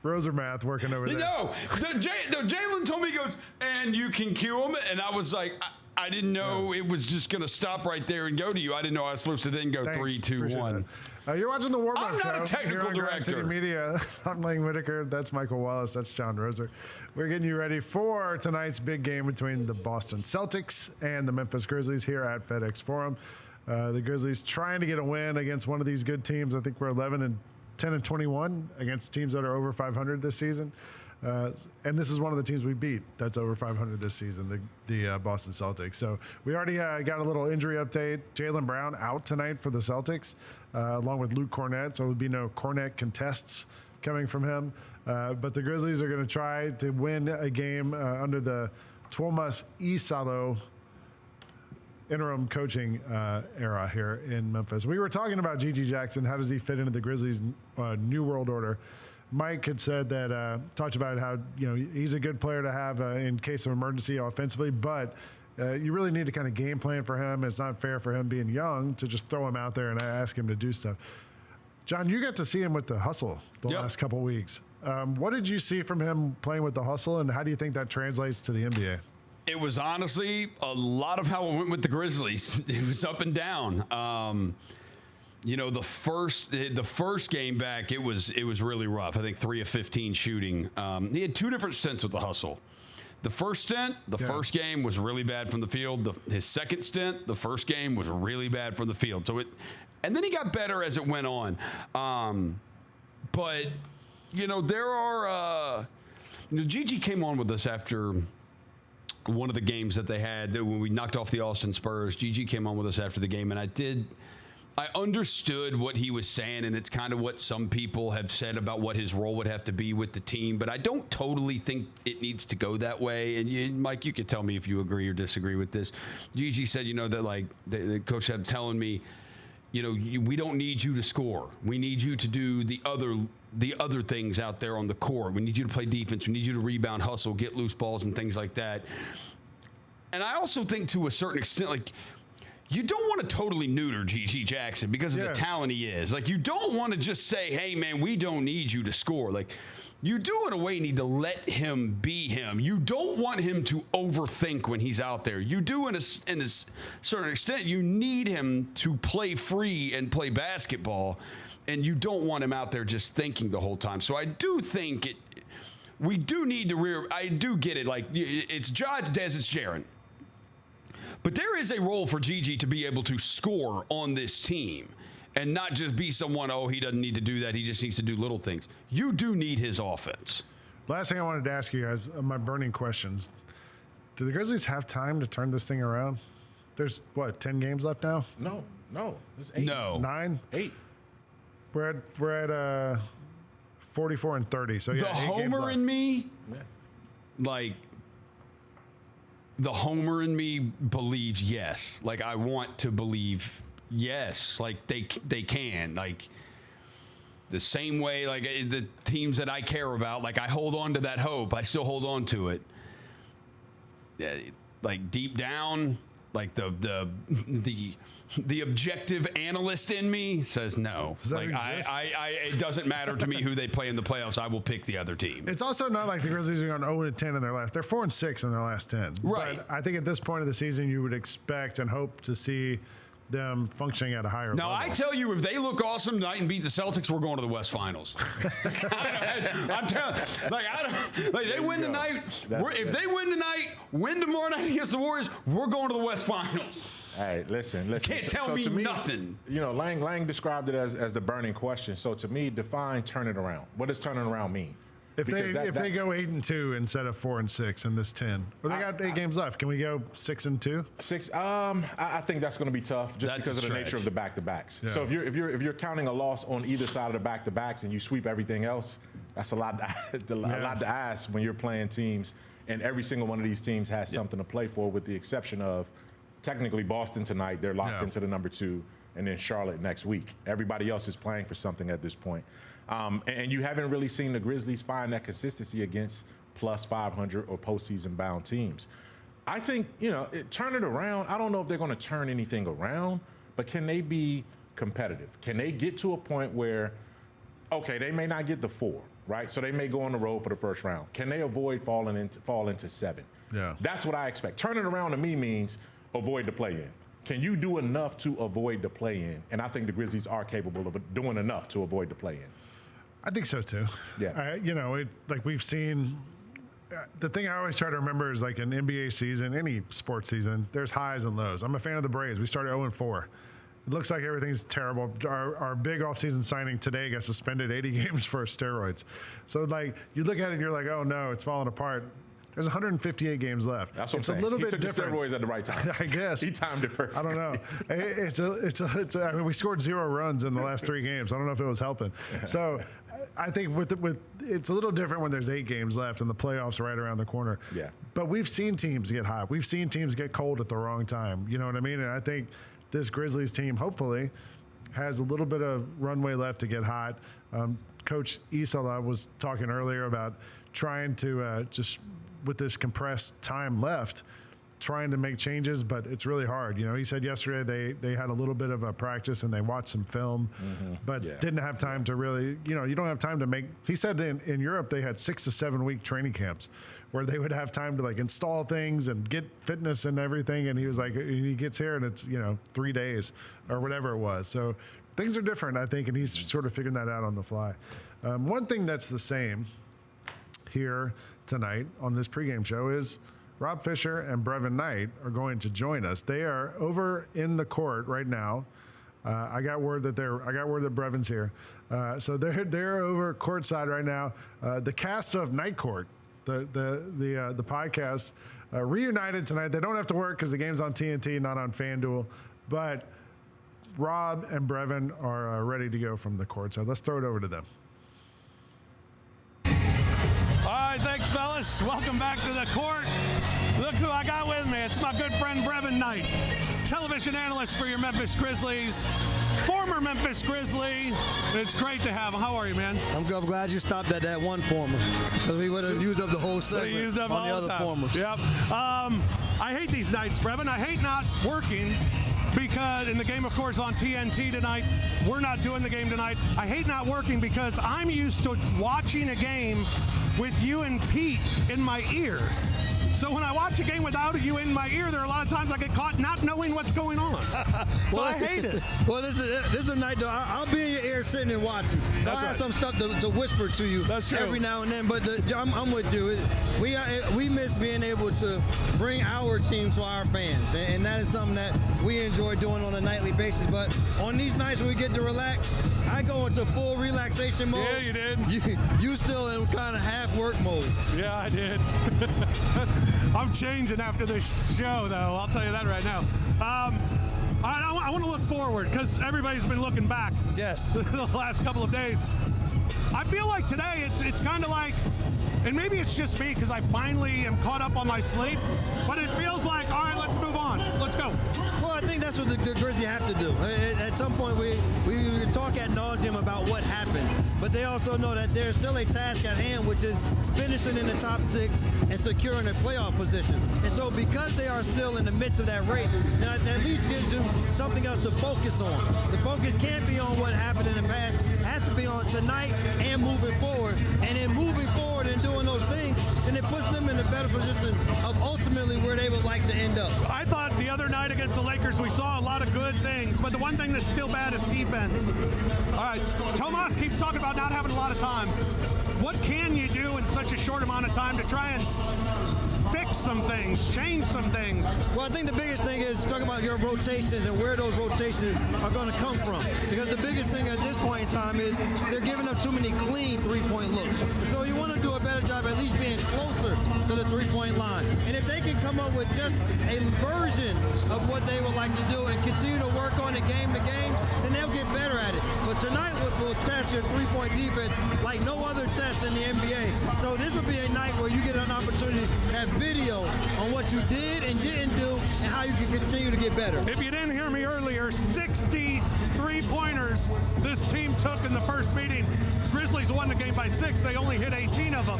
Roser Math working over there. No, Jalen told me, he goes, and you can cue him. And I was like, I didn't know it was just going to stop right there and go to you. I didn't know I was supposed to then go Thanks. 3, 2, 1. You're watching the warm-up show. I'm not a technical here on Grind City director. Media. I'm Lang Whitaker. That's Michael Wallace. That's John Roser. We're getting you ready for tonight's big game between the Boston Celtics and the Memphis Grizzlies here at FedEx Forum. The Grizzlies trying to get a win against one of these good teams. I think we're 10-21 against teams that are over 500 this season. And this is one of the teams we beat that's over 500 this season, the Boston Celtics. So we already got a little injury update. Jaylen Brown out tonight for the Celtics, along with Luke Cornett. So there would be no Cornett contests coming from him. But the Grizzlies are going to try to win a game under the Tuomas Isalo interim coaching era here in Memphis. We were talking about G.G. Jackson. How does he fit into the Grizzlies' new world order? Mike had said that, talked about how, he's a good player to have in case of emergency offensively, but you really need to kind of game plan for him. It's not fair for him being young to just throw him out there and ask him to do stuff. John, you got to see him with the hustle the last couple weeks. What did you see from him playing with the hustle, and how do you think that translates to the NBA? It was honestly a lot of how it went with the Grizzlies. It was up and down. The first game back, it was really rough. I think 3 of 15 shooting. He had 2 different stints with the hustle. The first stint, first game was really bad from the field. His second stint, the first game was really bad from the field. And then he got better as it went on. But there are. Gigi came on with us after one of the games that they had when we knocked off the Austin Spurs. Gigi came on with us after the game, and I understood what he was saying, and it's kind of what some people have said about what his role would have to be with the team, but I don't totally think it needs to go that way. And Mike, you could tell me if you agree or disagree with this. Gigi said, that like the coach had telling me, we don't need you to score. We need you to do the other things out there on the court. We need you to play defense. We need you to rebound, hustle, get loose balls, and things like that. And I also think to a certain extent, like, you don't want to totally neuter G.G. Jackson because of the talent he is. Like, you don't want to just say, hey, man, we don't need you to score. Like, you do, in a way, need to let him be him. You don't want him to overthink when he's out there. You do, in a certain extent, you need him to play free and play basketball, and you don't want him out there just thinking the whole time. So I do think we do need to I do get it. Like, it's Josh, Dez, it's Jaren. But there is a role for Gigi to be able to score on this team and not just be someone, he doesn't need to do that. He just needs to do little things. You do need his offense. Last thing I wanted to ask you guys, my burning questions. Do the Grizzlies have time to turn this thing around? There's, 10 games left now? No. There's 8. No. 9? 8. We're at 44 and 30. So, the homer in me, the homer in me believes yes. Like, I want to believe yes. Like, they can. Like, the same way, like, the teams that I care about, like, I hold on to that hope. I still hold on to it. Like, deep down, like, the objective analyst in me says no. Like, it doesn't matter to me who they play in the playoffs. I will pick the other team. It's also not like the Grizzlies are going 0-10 in their last. They're 4-6 in their last 10. Right. But I think at this point of the season, you would expect and hope to see them functioning at a higher Now, level. I tell you, if they look awesome tonight and beat the Celtics, we're going to the West Finals. I'm telling like they win tonight. If they win tonight, win tomorrow night against the Warriors, we're going to the West Finals. Hey, listen. Can't tell me to me nothing. You know, Lang described it as the burning question. So to me, define turn it around. What does turning around mean? If they go 8-2 instead of 4-6 in this 10, or they got 8 games left, can we go 6-2? 6. I think that's going to be tough just because of the nature of the back-to-backs. Yeah. So if you're counting a loss on either side of the back-to-backs and you sweep everything else, that's a lot to ask when you're playing teams, and every single one of these teams has something to play for, with the exception of technically Boston tonight. They're locked into the number 2, and then Charlotte next week. Everybody else is playing for something at this point. And you haven't really seen the Grizzlies find that consistency against plus 500 or postseason bound teams. I think, turn it around. I don't know if they're going to turn anything around, but can they be competitive? Can they get to a point where, okay, they may not get the 4, right? So they may go on the road for the first round. Can they avoid fall into 7? Yeah. That's what I expect. Turn it around to me means avoid the play-in. Can you do enough to avoid the play-in? And I think the Grizzlies are capable of doing enough to avoid the play-in. I think so too. Yeah. Like we've seen. The thing I always try to remember is like an NBA season, any sports season, there's highs and lows. I'm a fan of the Braves. We started 0-4. It looks like everything's terrible. Our big offseason signing today got suspended 80 games for steroids. So like you look at it and you're like, oh no, it's falling apart. There's 158 games left. That's what I'm saying. A little he bit took different. the steroids at the right time. I guess he timed it perfectly. I don't know. I mean, we scored 0 runs in the last 3 games. I don't know if it was helping. So I think with it's a little different when there's 8 games left and the playoffs are right around the corner. Yeah. But we've seen teams get hot. We've seen teams get cold at the wrong time. You know what I mean? And I think this Grizzlies team hopefully has a little bit of runway left to get hot. Coach Isola was talking earlier about trying to just with this compressed time left, trying to make changes, but it's really hard. He said yesterday they had a little bit of a practice and they watched some film, but didn't have time to really, you don't have time to make. He said in Europe they had 6 to 7 week training camps where they would have time to like install things and get fitness and everything. And he was like, he gets here and it's 3 days or whatever it was. So things are different, I think, and he's sort of figuring that out on the fly. One thing that's the same here tonight on this pregame show is Rob Fisher and Brevin Knight are going to join us. They are over in the court right now. I got word that Brevin's here. So they're over courtside right now. The cast of Night Court, the podcast, reunited tonight. They don't have to work because the game's on TNT, not on FanDuel. But Rob and Brevin are ready to go from the court. So let's throw it over to them. All right, thanks, fellas. Welcome back to the court. Look who I got with me. It's my good friend Brevin Knight, television analyst for your Memphis Grizzlies, former Memphis Grizzly. It's great to have him. How are you, man? I'm glad you stopped at that one former, because we would have used up the whole segment used up on the all other time. formers. Yep. I hate these nights, Brevin. I hate not working because in the game, of course, on TNT tonight, we're not doing the game tonight. I hate not working because I'm used to watching a game with you and Pete in my ear. So when I watch a game without you in my ear, there are a lot of times I get caught not knowing what's going on. So I hate it. Well, this is a night, though. I'll be in your ear sitting and watching. So I have some stuff to whisper to you every now and then. But I'm with you. We miss being able to bring our team to our fans. And that is something that we enjoy doing on a nightly basis. But on these nights when we get to relax, I go into full relaxation mode. Yeah, you did. You still in kind of half work mode. Yeah, I did. I'm changing after this show, though. I'll tell you that right now. I want to look forward because everybody's been looking back. Yes. The last couple of days. I feel like today it's kind of like, and maybe it's just me because I finally am caught up on my sleep, but it feels like, all right, let's move on. Let's go. Well, I think that's what the Grizzlies have to do. At some point, we talk ad nauseum about what happened, but they also know that there's still a task at hand, which is finishing in the top 6 and securing a playoff position. And so because they are still in the midst of that race, that at least gives you something else to focus on. The focus can't be on what happened in the past. It has to be on tonight and moving forward. And in moving forward and doing those things, then it puts them in a better position of ultimately where they would like to end up. I thought The other night against the Lakers, we saw a lot of good things, but the one thing that's still bad is defense. All right, Tomas keeps talking about not having a lot of time. What can you do in such a short amount of time to try and fix some things, change some things? Well, I think the biggest thing is talking about your rotations and where those rotations are going to come from. Because the biggest thing at this point in time is they're giving up too many clean three-point looks. So you want to do a better job at least being closer to the three-point line. And if they can come up with just a version of what they would like to do and continue to work on it game to game, then they'll get better at it. But tonight will test your three-point defense like no other test in the NBA. So this will be a night where you get an opportunity to have video on what you did and didn't do and how you can continue to get better. If you didn't hear me earlier, 60 three-pointers this team took in the first meeting. Grizzlies won the game by 6. They only hit 18 of them.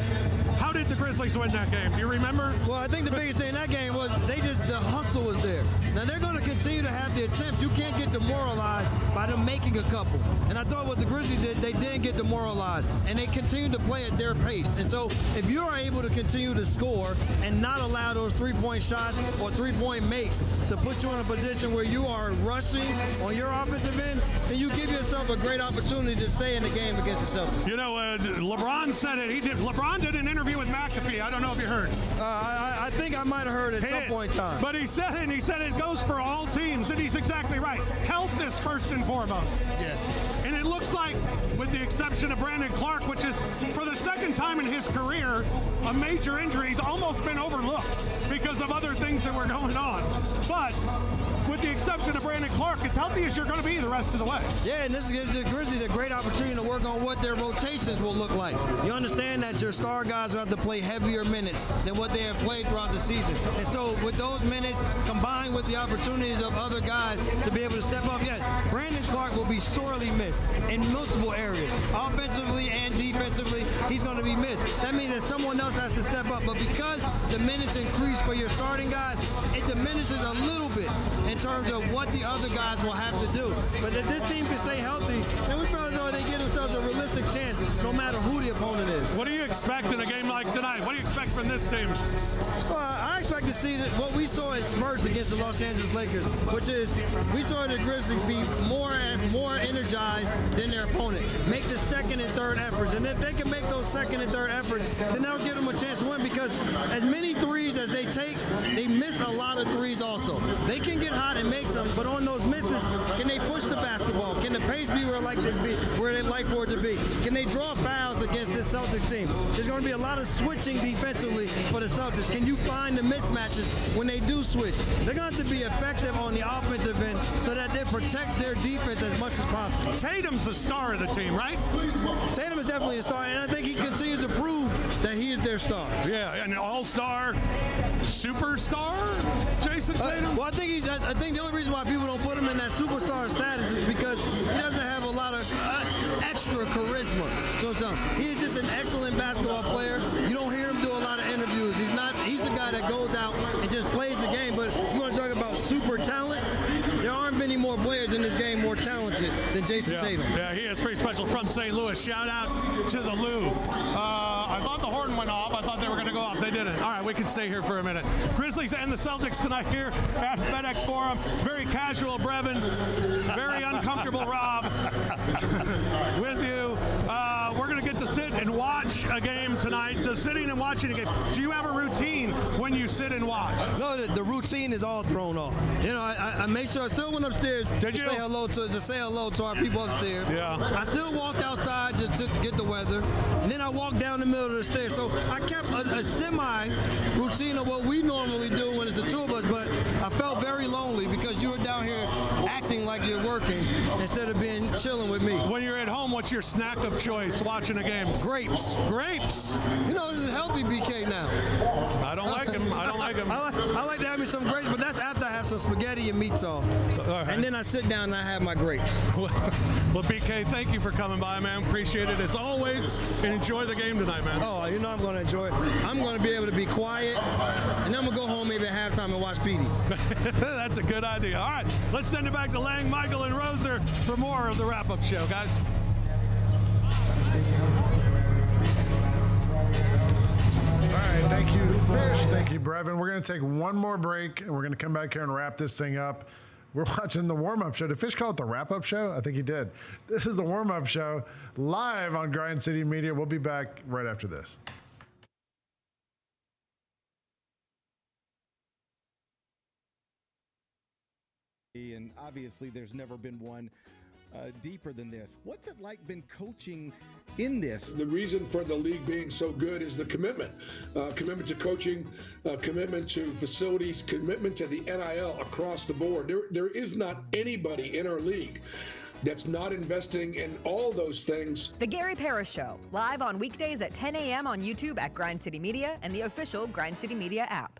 How did the Grizzlies win that game? Do you remember? Well, I think the biggest thing in that game was the hustle was there. Now, they're going to continue to have the attempts. You can't get demoralized by them making a couple. And I thought what the Grizzlies did, they didn't get demoralized. And they continued to play at their pace. And so if you are able to continue to score and not allow those three-point shots or three-point makes to put you in a position where you are rushing on your offensive end, then you give yourself a great opportunity to stay in the game against the Celtics. You know, LeBron said it. LeBron did an interview with McAfee. I don't know if you heard. I think I might have heard at some point in time. But he said it goes for all teams, and he's exactly right. Health is first and foremost. Yes. And it looks like, with the exception of Brandon Clark, which is for the second time in his career, a major injury, he's almost been overlooked because of other things that were going on. But with the exception of Brandon Clark, as healthy as you're going to be the rest of the way. Yeah, and this gives the Grizzlies a great opportunity to work on what their rotations will look like. You understand that your star guys will have to play heavier minutes than what they have played throughout the season. And so with those minutes combined with the opportunities of other guys to be able to step up, yes, Brandon Clark will be sorely missed in multiple areas. Offensively and defensively, he's going to be missed. That means that someone else has to step up. But because the minutes increase for your starting guys, it diminishes a little bit in terms of what the other guys will have to do. But if this team can stay healthy, then we feel as though they give themselves a realistic chance no matter who the opponent is. What do you expect in a game like tonight? What do you expect from this team? Well, I expect to see what we saw in spurts against the Los Angeles Lakers, which is we saw the Grizzlies be more and more energized than their opponent. Make the second and third efforts. And if they can make those second and third efforts, then that'll give them a chance to win because as many threes as they take, they miss a lot of threes also. They can get hot and make some, but on those misses, can they push the basketball? Can the pace be where they like for it to be? Can they draw fouls against this Celtics team? There's going to be a lot of switching defensively for the Celtics. Can you find the mismatches when they do switch? They're going to have to be effective on the offensive end so that it protects their defense as much as possible. Tatum's the star of the team, right? Tatum is definitely a star, and I think he continues to prove that he is their star. Yeah, an all-star, superstar, Jason Tatum? Well, I think the only reason why people don't put him in that superstar status is because he doesn't have a lot of extra charisma. So he is just an excellent basketball player. You don't hear him do a lot of interviews. He's the guy that goes out and just plays the game. But you want to talk about super talent? There aren't many more players in this game more talented than Jason Tatum. Yeah, he is pretty special from St. Louis. Shout out to the Lou. I thought the horn went off. I thought they were going to go off. They didn't. All right, we can stay here for a minute. Grizzlies and the Celtics tonight here at FedEx Forum. Very casual, Brevin. Very uncomfortable, Rob. With you. We're going to get to sit and watch a game tonight. So sitting and watching a game. Do you have a routine when you sit and watch? No, the routine is all thrown off. You know, I made sure I still went upstairs to say hello to our people upstairs. Yeah. I still walked outside just to get the weather, and then I walked down the middle of the stairs. So I kept a semi-routine of what we normally do when it's the two of us, but I felt very lonely because you were down here acting like you're working instead of being chilling with me. When you're at home, what's your snack of choice watching a game? Grapes. Grapes? You know, this is healthy BK now. I don't like them. I don't like them. I like to have me some grapes, but that's after I have some spaghetti and meat sauce. Right. And then I sit down and I have my grapes. Well, BK, thank you for coming by, man. Appreciate it as always. And enjoy the game tonight, man. Oh, you know I'm going to enjoy it. I'm going to be able to be quiet, and then I'm going to go home maybe at halftime and watch Petey. That's a good idea. All right, let's send it back to Lang, Michael, and Roser for more of the wrap-up show, guys. All right. right. Thank you, Fish. Thank you, Brevin. We're going to take one more break, and we're going to come back here and wrap this thing up. We're watching the warm-up show. Did Fish call it the wrap-up show? I think he did. This is the warm-up show live on Grind City Media. We'll be back right after this. And obviously there's never been one deeper than this. What's it like been coaching in this? The reason for the league being so good is the commitment. Commitment to coaching, commitment to facilities, commitment to the NIL across the board. There is not anybody in our league that's not investing in all those things. The Gary Parrish Show, live on weekdays at 10 a.m. on YouTube at Grind City Media and the official Grind City Media app.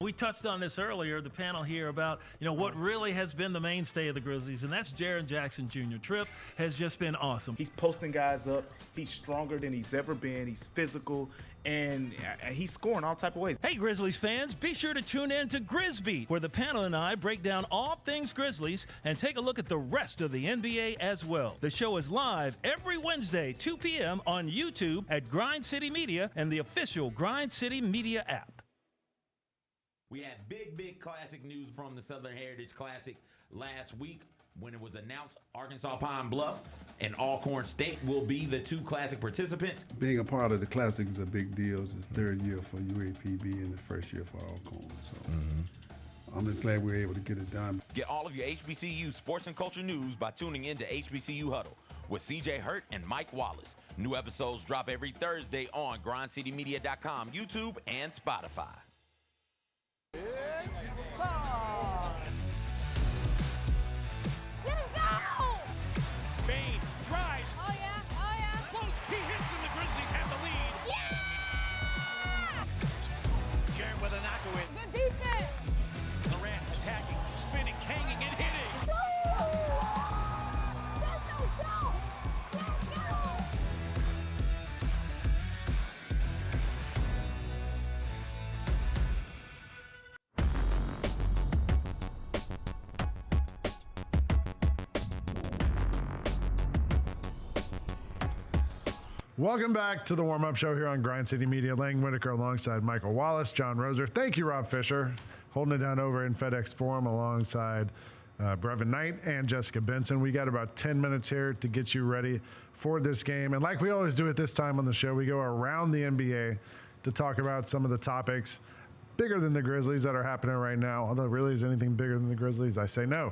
We touched on this earlier, the panel here, about what really has been the mainstay of the Grizzlies, and that's Jaren Jackson Jr. Tripp has just been awesome. He's posting guys up. He's stronger than he's ever been. He's physical, and he's scoring all type of ways. Hey, Grizzlies fans, be sure to tune in to Grizzbeat, where the panel and I break down all things Grizzlies and take a look at the rest of the NBA as well. The show is live every Wednesday, 2 p.m. on YouTube at Grind City Media and the official Grind City Media app. We had big classic news from the Southern Heritage Classic last week when it was announced Arkansas Pine Bluff and Alcorn State will be the two classic participants. Being a part of the classic is a big deal. It's the third year for UAPB and the first year for Alcorn. So I'm just glad we were able to get it done. Get all of your HBCU sports and culture news by tuning in to HBCU Huddle with CJ Hurt and Mike Wallace. New episodes drop every Thursday on grindcitymedia.com, YouTube, and Spotify. Let's go! Bain drives. Oh yeah. Close. He hits and the Grizzlies have the lead. Yeah! Jarrett with a knockaway. Good defense. Morant attacking, spinning, hanging, and hitting. Let's go! Let's go! Welcome back to the warm-up show here on Grind City Media. Lang Whitaker alongside Michael Wallace, John Roser. Thank you, Rob Fisher, holding it down over in FedEx Forum alongside Brevin Knight and Jessica Benson. We got about 10 minutes here to get you ready for this game. And like we always do at this time on the show, we go around the NBA to talk about some of the topics bigger than the Grizzlies that are happening right now. Although really is anything bigger than the Grizzlies, I say no.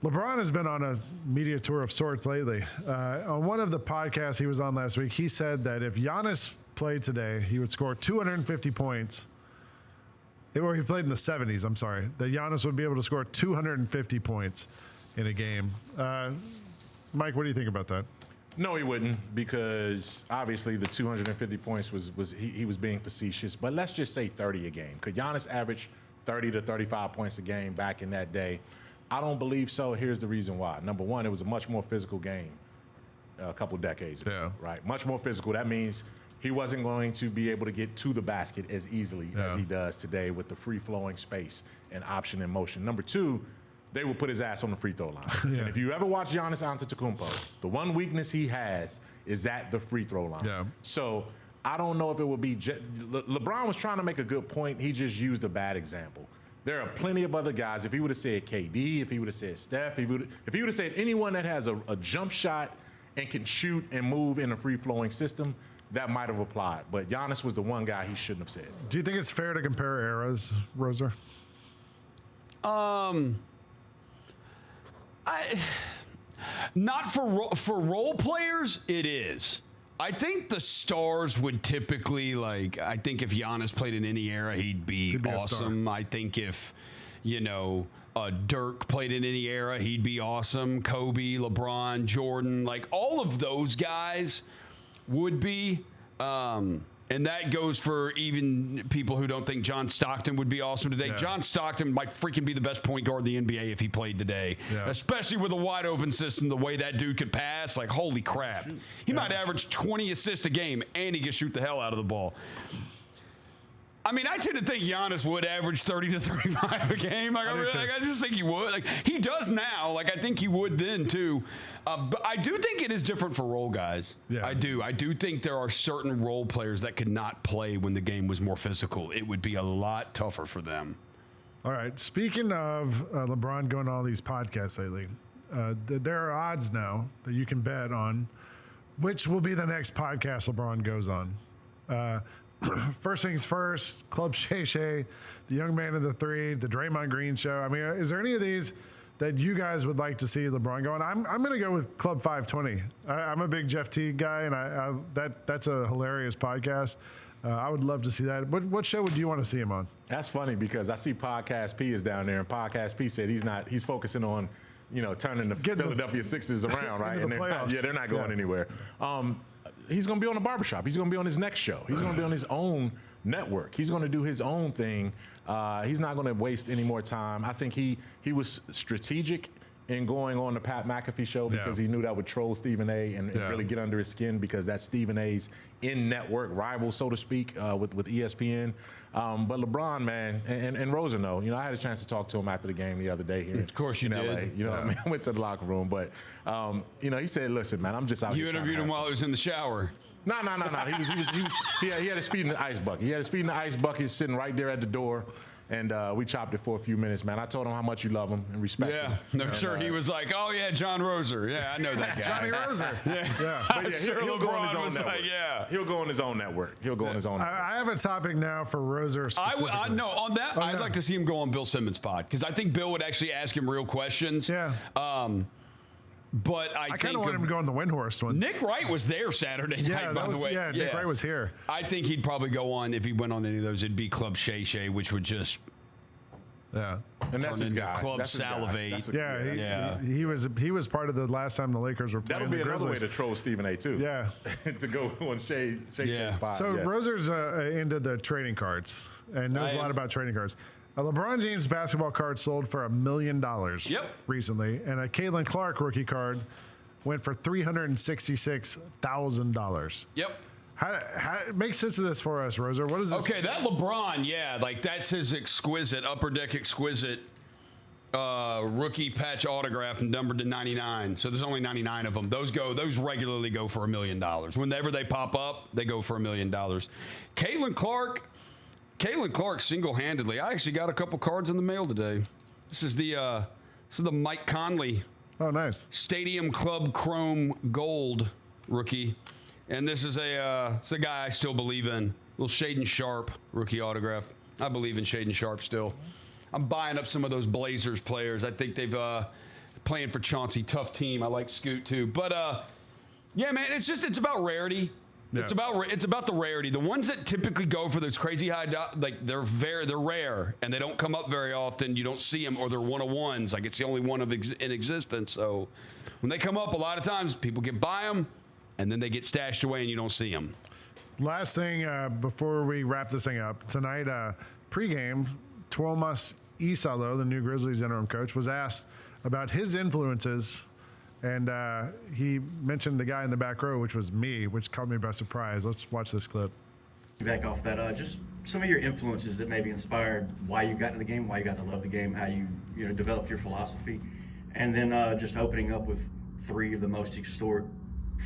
LeBron has been on a media tour of sorts lately. On one of the podcasts he was on last week, he said that if Giannis played today, he would score 250 points. Or he played in the 70s, I'm sorry. That Giannis would be able to score 250 points in a game. Mike, what do you think about that? No, he wouldn't, because obviously the 250 points was he was being facetious. But let's just say 30 a game. Could Giannis average 30 to 35 points a game back in that day? I don't believe so. Here's the reason why. Number one, it was a much more physical game a couple decades ago, right? Much more physical. That means he wasn't going to be able to get to the basket as easily as he does today with the free-flowing space and option in motion. Number two, they will put his ass on the free throw line. And if you ever watch Giannis Antetokounmpo, the one weakness he has is at the free throw line. So I don't know if it would be LeBron was trying to make a good point. He just used a bad example. There are plenty of other guys. If he would have said KD, if he would have said Steph, if he would have said anyone that has a jump shot and can shoot and move in a free-flowing system, that might have applied. But Giannis was the one guy he shouldn't have said. Do you think it's fair to compare eras, Roser? Not for role players, it is. I think the stars would typically, I think if Giannis played in any era, he'd be awesome. I think if, Dirk played in any era, he'd be awesome. Kobe, LeBron, Jordan, all of those guys would be. And that goes for even people who don't think John Stockton would be awesome today. John Stockton might freaking be the best point guard in the NBA if he played today, especially with a wide open system, the way that dude could pass. Holy crap. He might average 20 assists a game, and he can shoot the hell out of the ball. I mean, I tend to think Giannis would average 30 to 35 a game. I just think he would. Like, he does now. Like, I think he would then, too. But I do think it is different for role guys. Yeah. I do. I do think there are certain role players that could not play when the game was more physical. It would be a lot tougher for them. All right. Speaking of LeBron going on all these podcasts lately, there are odds now that you can bet on which will be the next podcast LeBron goes on. First things first, Club Shay Shay, the Young Man of the Three, the Draymond Green Show. I mean, is there any of these that you guys would like to see LeBron go on? I'm going to go with Club 520. I'm a big Jeff Teague guy, and that's a hilarious podcast. I would love to see that. What show would you want to see him on? That's funny because I see Podcast P is down there, and Podcast P said he's focusing on, turning the Philadelphia Sixers around, right? Into the playoffs. They're not going anywhere. He's going to be on the barbershop. He's going to be on his next show. He's going to be on his own network. He's going to do his own thing. He's not going to waste any more time. I think he was strategic in going on the Pat McAfee show because he knew that would troll Stephen A. and really get under his skin because that's Stephen A.'s in-network rival, so to speak, with ESPN. But LeBron, man, and Rosen, though, I had a chance to talk to him after the game the other day here. Of course you in did. LA. You know what I mean? I went to the locker room, but, he said, listen, man, I'm just out here. You interviewed him while he was in the shower. No. He had his feet in the ice bucket. He had his feet in the ice bucket sitting right there at the door. And we chopped it for a few minutes, man. I told him how much you love him and respect him. Yeah, I'm sure he was like, oh, yeah, John Roser. Yeah, I know that guy. Johnny Roser. Yeah. But yeah, he'll go on his own network. He'll go on his own network. I have a topic now for Roser specifically. On that, I'd like to see him go on Bill Simmons' pod because I think Bill would actually ask him real questions. Yeah. But I kind of want him to go on the Windhorst one. Nick Wright was there Saturday night, by the way. Yeah, Nick Wright was here. I think he'd probably go on, if he went on any of those, it'd be Club Shay Shay, which would just... Yeah, and that's his guy. Club Salivate. He was part of the last time the Lakers were playing. That'll be the another way Grizzlies. to troll Stephen A. too. Yeah, to go on Shay's pod. So Roser's into the trading cards and knows a lot about trading cards. A LeBron James basketball card sold for $1 million. Recently, and a Caitlin Clark rookie card went for $366,000. Yep. How make sense of this for us, Roser? What is this? Okay, that LeBron, like that's his exquisite, upper deck exquisite rookie patch autograph and numbered to 99. So there's only 99 of them. Those regularly go for $1 million. Whenever they pop up, they go for $1 million. Caitlin Clark single-handedly. I actually got a couple cards in the mail today. This is the Mike Conley. Oh, nice. Stadium Club Chrome Gold rookie. And this is it's a guy I still believe in. Little Shaden Sharp rookie autograph. I believe in Shaden Sharp still. I'm buying up some of those Blazers players. I think they've playing for Chauncey. Tough team. I like Scoot too. But yeah, man, it's about rarity. Yeah. It's about the rarity. The ones that typically go for those crazy high, they're rare and they don't come up very often. You don't see them, or they're one-of-ones. Like it's the only one in existence. So when they come up, a lot of times people get by them. And then they get stashed away and you don't see them. Last thing before we wrap this thing up. Tonight, pregame, Tuomas Isalo, the new Grizzlies interim coach, was asked about his influences. And he mentioned the guy in the back row, which was me, which caught me by surprise. Let's watch this clip. Back off that, just some of your influences that maybe inspired why you got in the game, why you got to love the game, how you developed your philosophy. And then just opening up with 3 of the most historic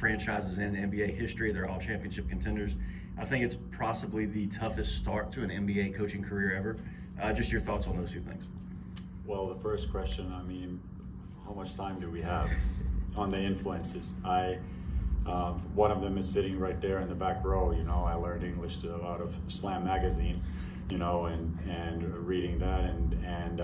franchises in NBA history. They're all championship contenders. I think it's possibly the toughest start to an NBA coaching career ever. Just your thoughts on those 2 things. Well, the first question, I mean, how much time do we have on the influences? One of them is sitting right there in the back row. I learned English out of Slam magazine, and reading that and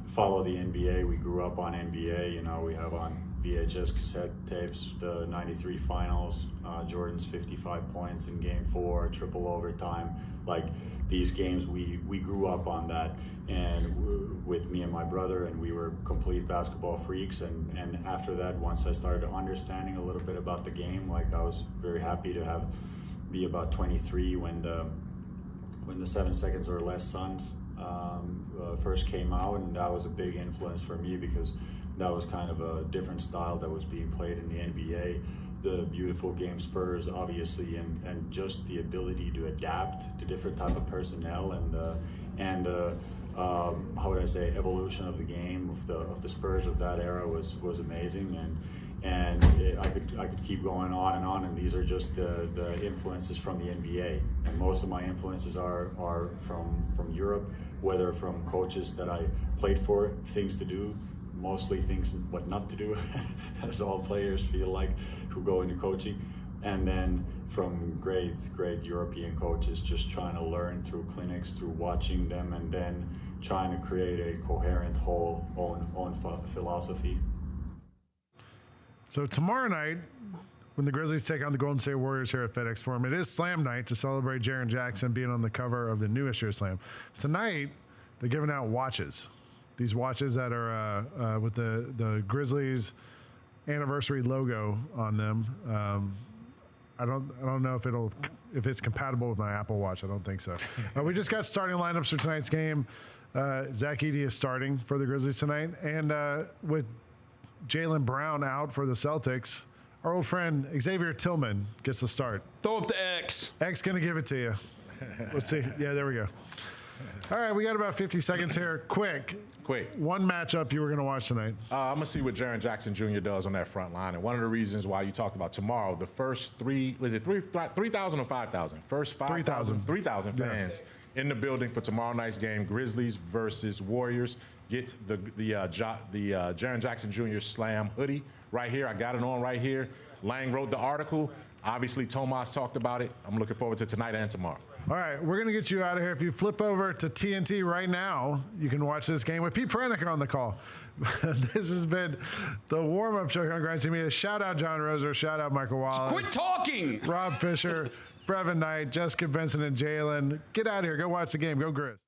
follow the NBA. We grew up on NBA. We have on VHS cassette tapes, the 93 finals, Jordan's 55 points in game 4, triple overtime. Like these games, we grew up on that, and with me and my brother, and we were complete basketball freaks. And after that, once I started understanding a little bit about the game, like I was very happy to be about 23 when the 7 seconds or less Suns first came out, and that was a big influence for me because that was kind of a different style that was being played in the NBA. the beautiful game Spurs, obviously, and just the ability to adapt to different type of personnel and how would I say, evolution of the game of the Spurs of that era was amazing, and I could keep going on, and these are just the influences from the NBA, and most of my influences are from Europe, whether from coaches that I played for, things to do, mostly things what not to do, as all players feel like who go into coaching, and then from great European coaches, just trying to learn through clinics, through watching them, and then trying to create a coherent whole own philosophy. So tomorrow night, when the Grizzlies take on the Golden State Warriors here at FedEx Forum, it is Slam Night to celebrate Jaren Jackson being on the cover of the new issue of Slam. Tonight, they're giving out watches. These watches that are with the Grizzlies anniversary logo on them. I don't know if it's compatible with my Apple Watch. I don't think so. We just got starting lineups for tonight's game. Zach Edey is starting for the Grizzlies tonight, and with Jaylen Brown out for the Celtics, our old friend Xavier Tillman gets the start. Throw up the X. X gonna give it to you. Let's see. Yeah, there we go. All right, we got about 50 seconds here. Quick. One matchup you were going to watch tonight. I'm going to see what Jaren Jackson Jr. does on that front line. And one of the reasons why you talked about tomorrow, the first 3,000 or 5,000? First 5,000. 3,000 fans in the building for tomorrow night's game, Grizzlies versus Warriors. Get the Jaren Jackson Jr. Slam hoodie right here. I got it on right here. Lang wrote the article. Obviously, Tomas talked about it. I'm looking forward to tonight and tomorrow. All right, we're going to get you out of here. If you flip over to TNT right now, you can watch this game with Pete Praniker on the call. This has been the warm-up show here on Grind City Media. Shout out John Roser. Shout out Michael Wallace. Quit talking! Rob Fisher, Brevin Knight, Jessica Benson, and Jalen. Get out of here. Go watch the game. Go Grizz.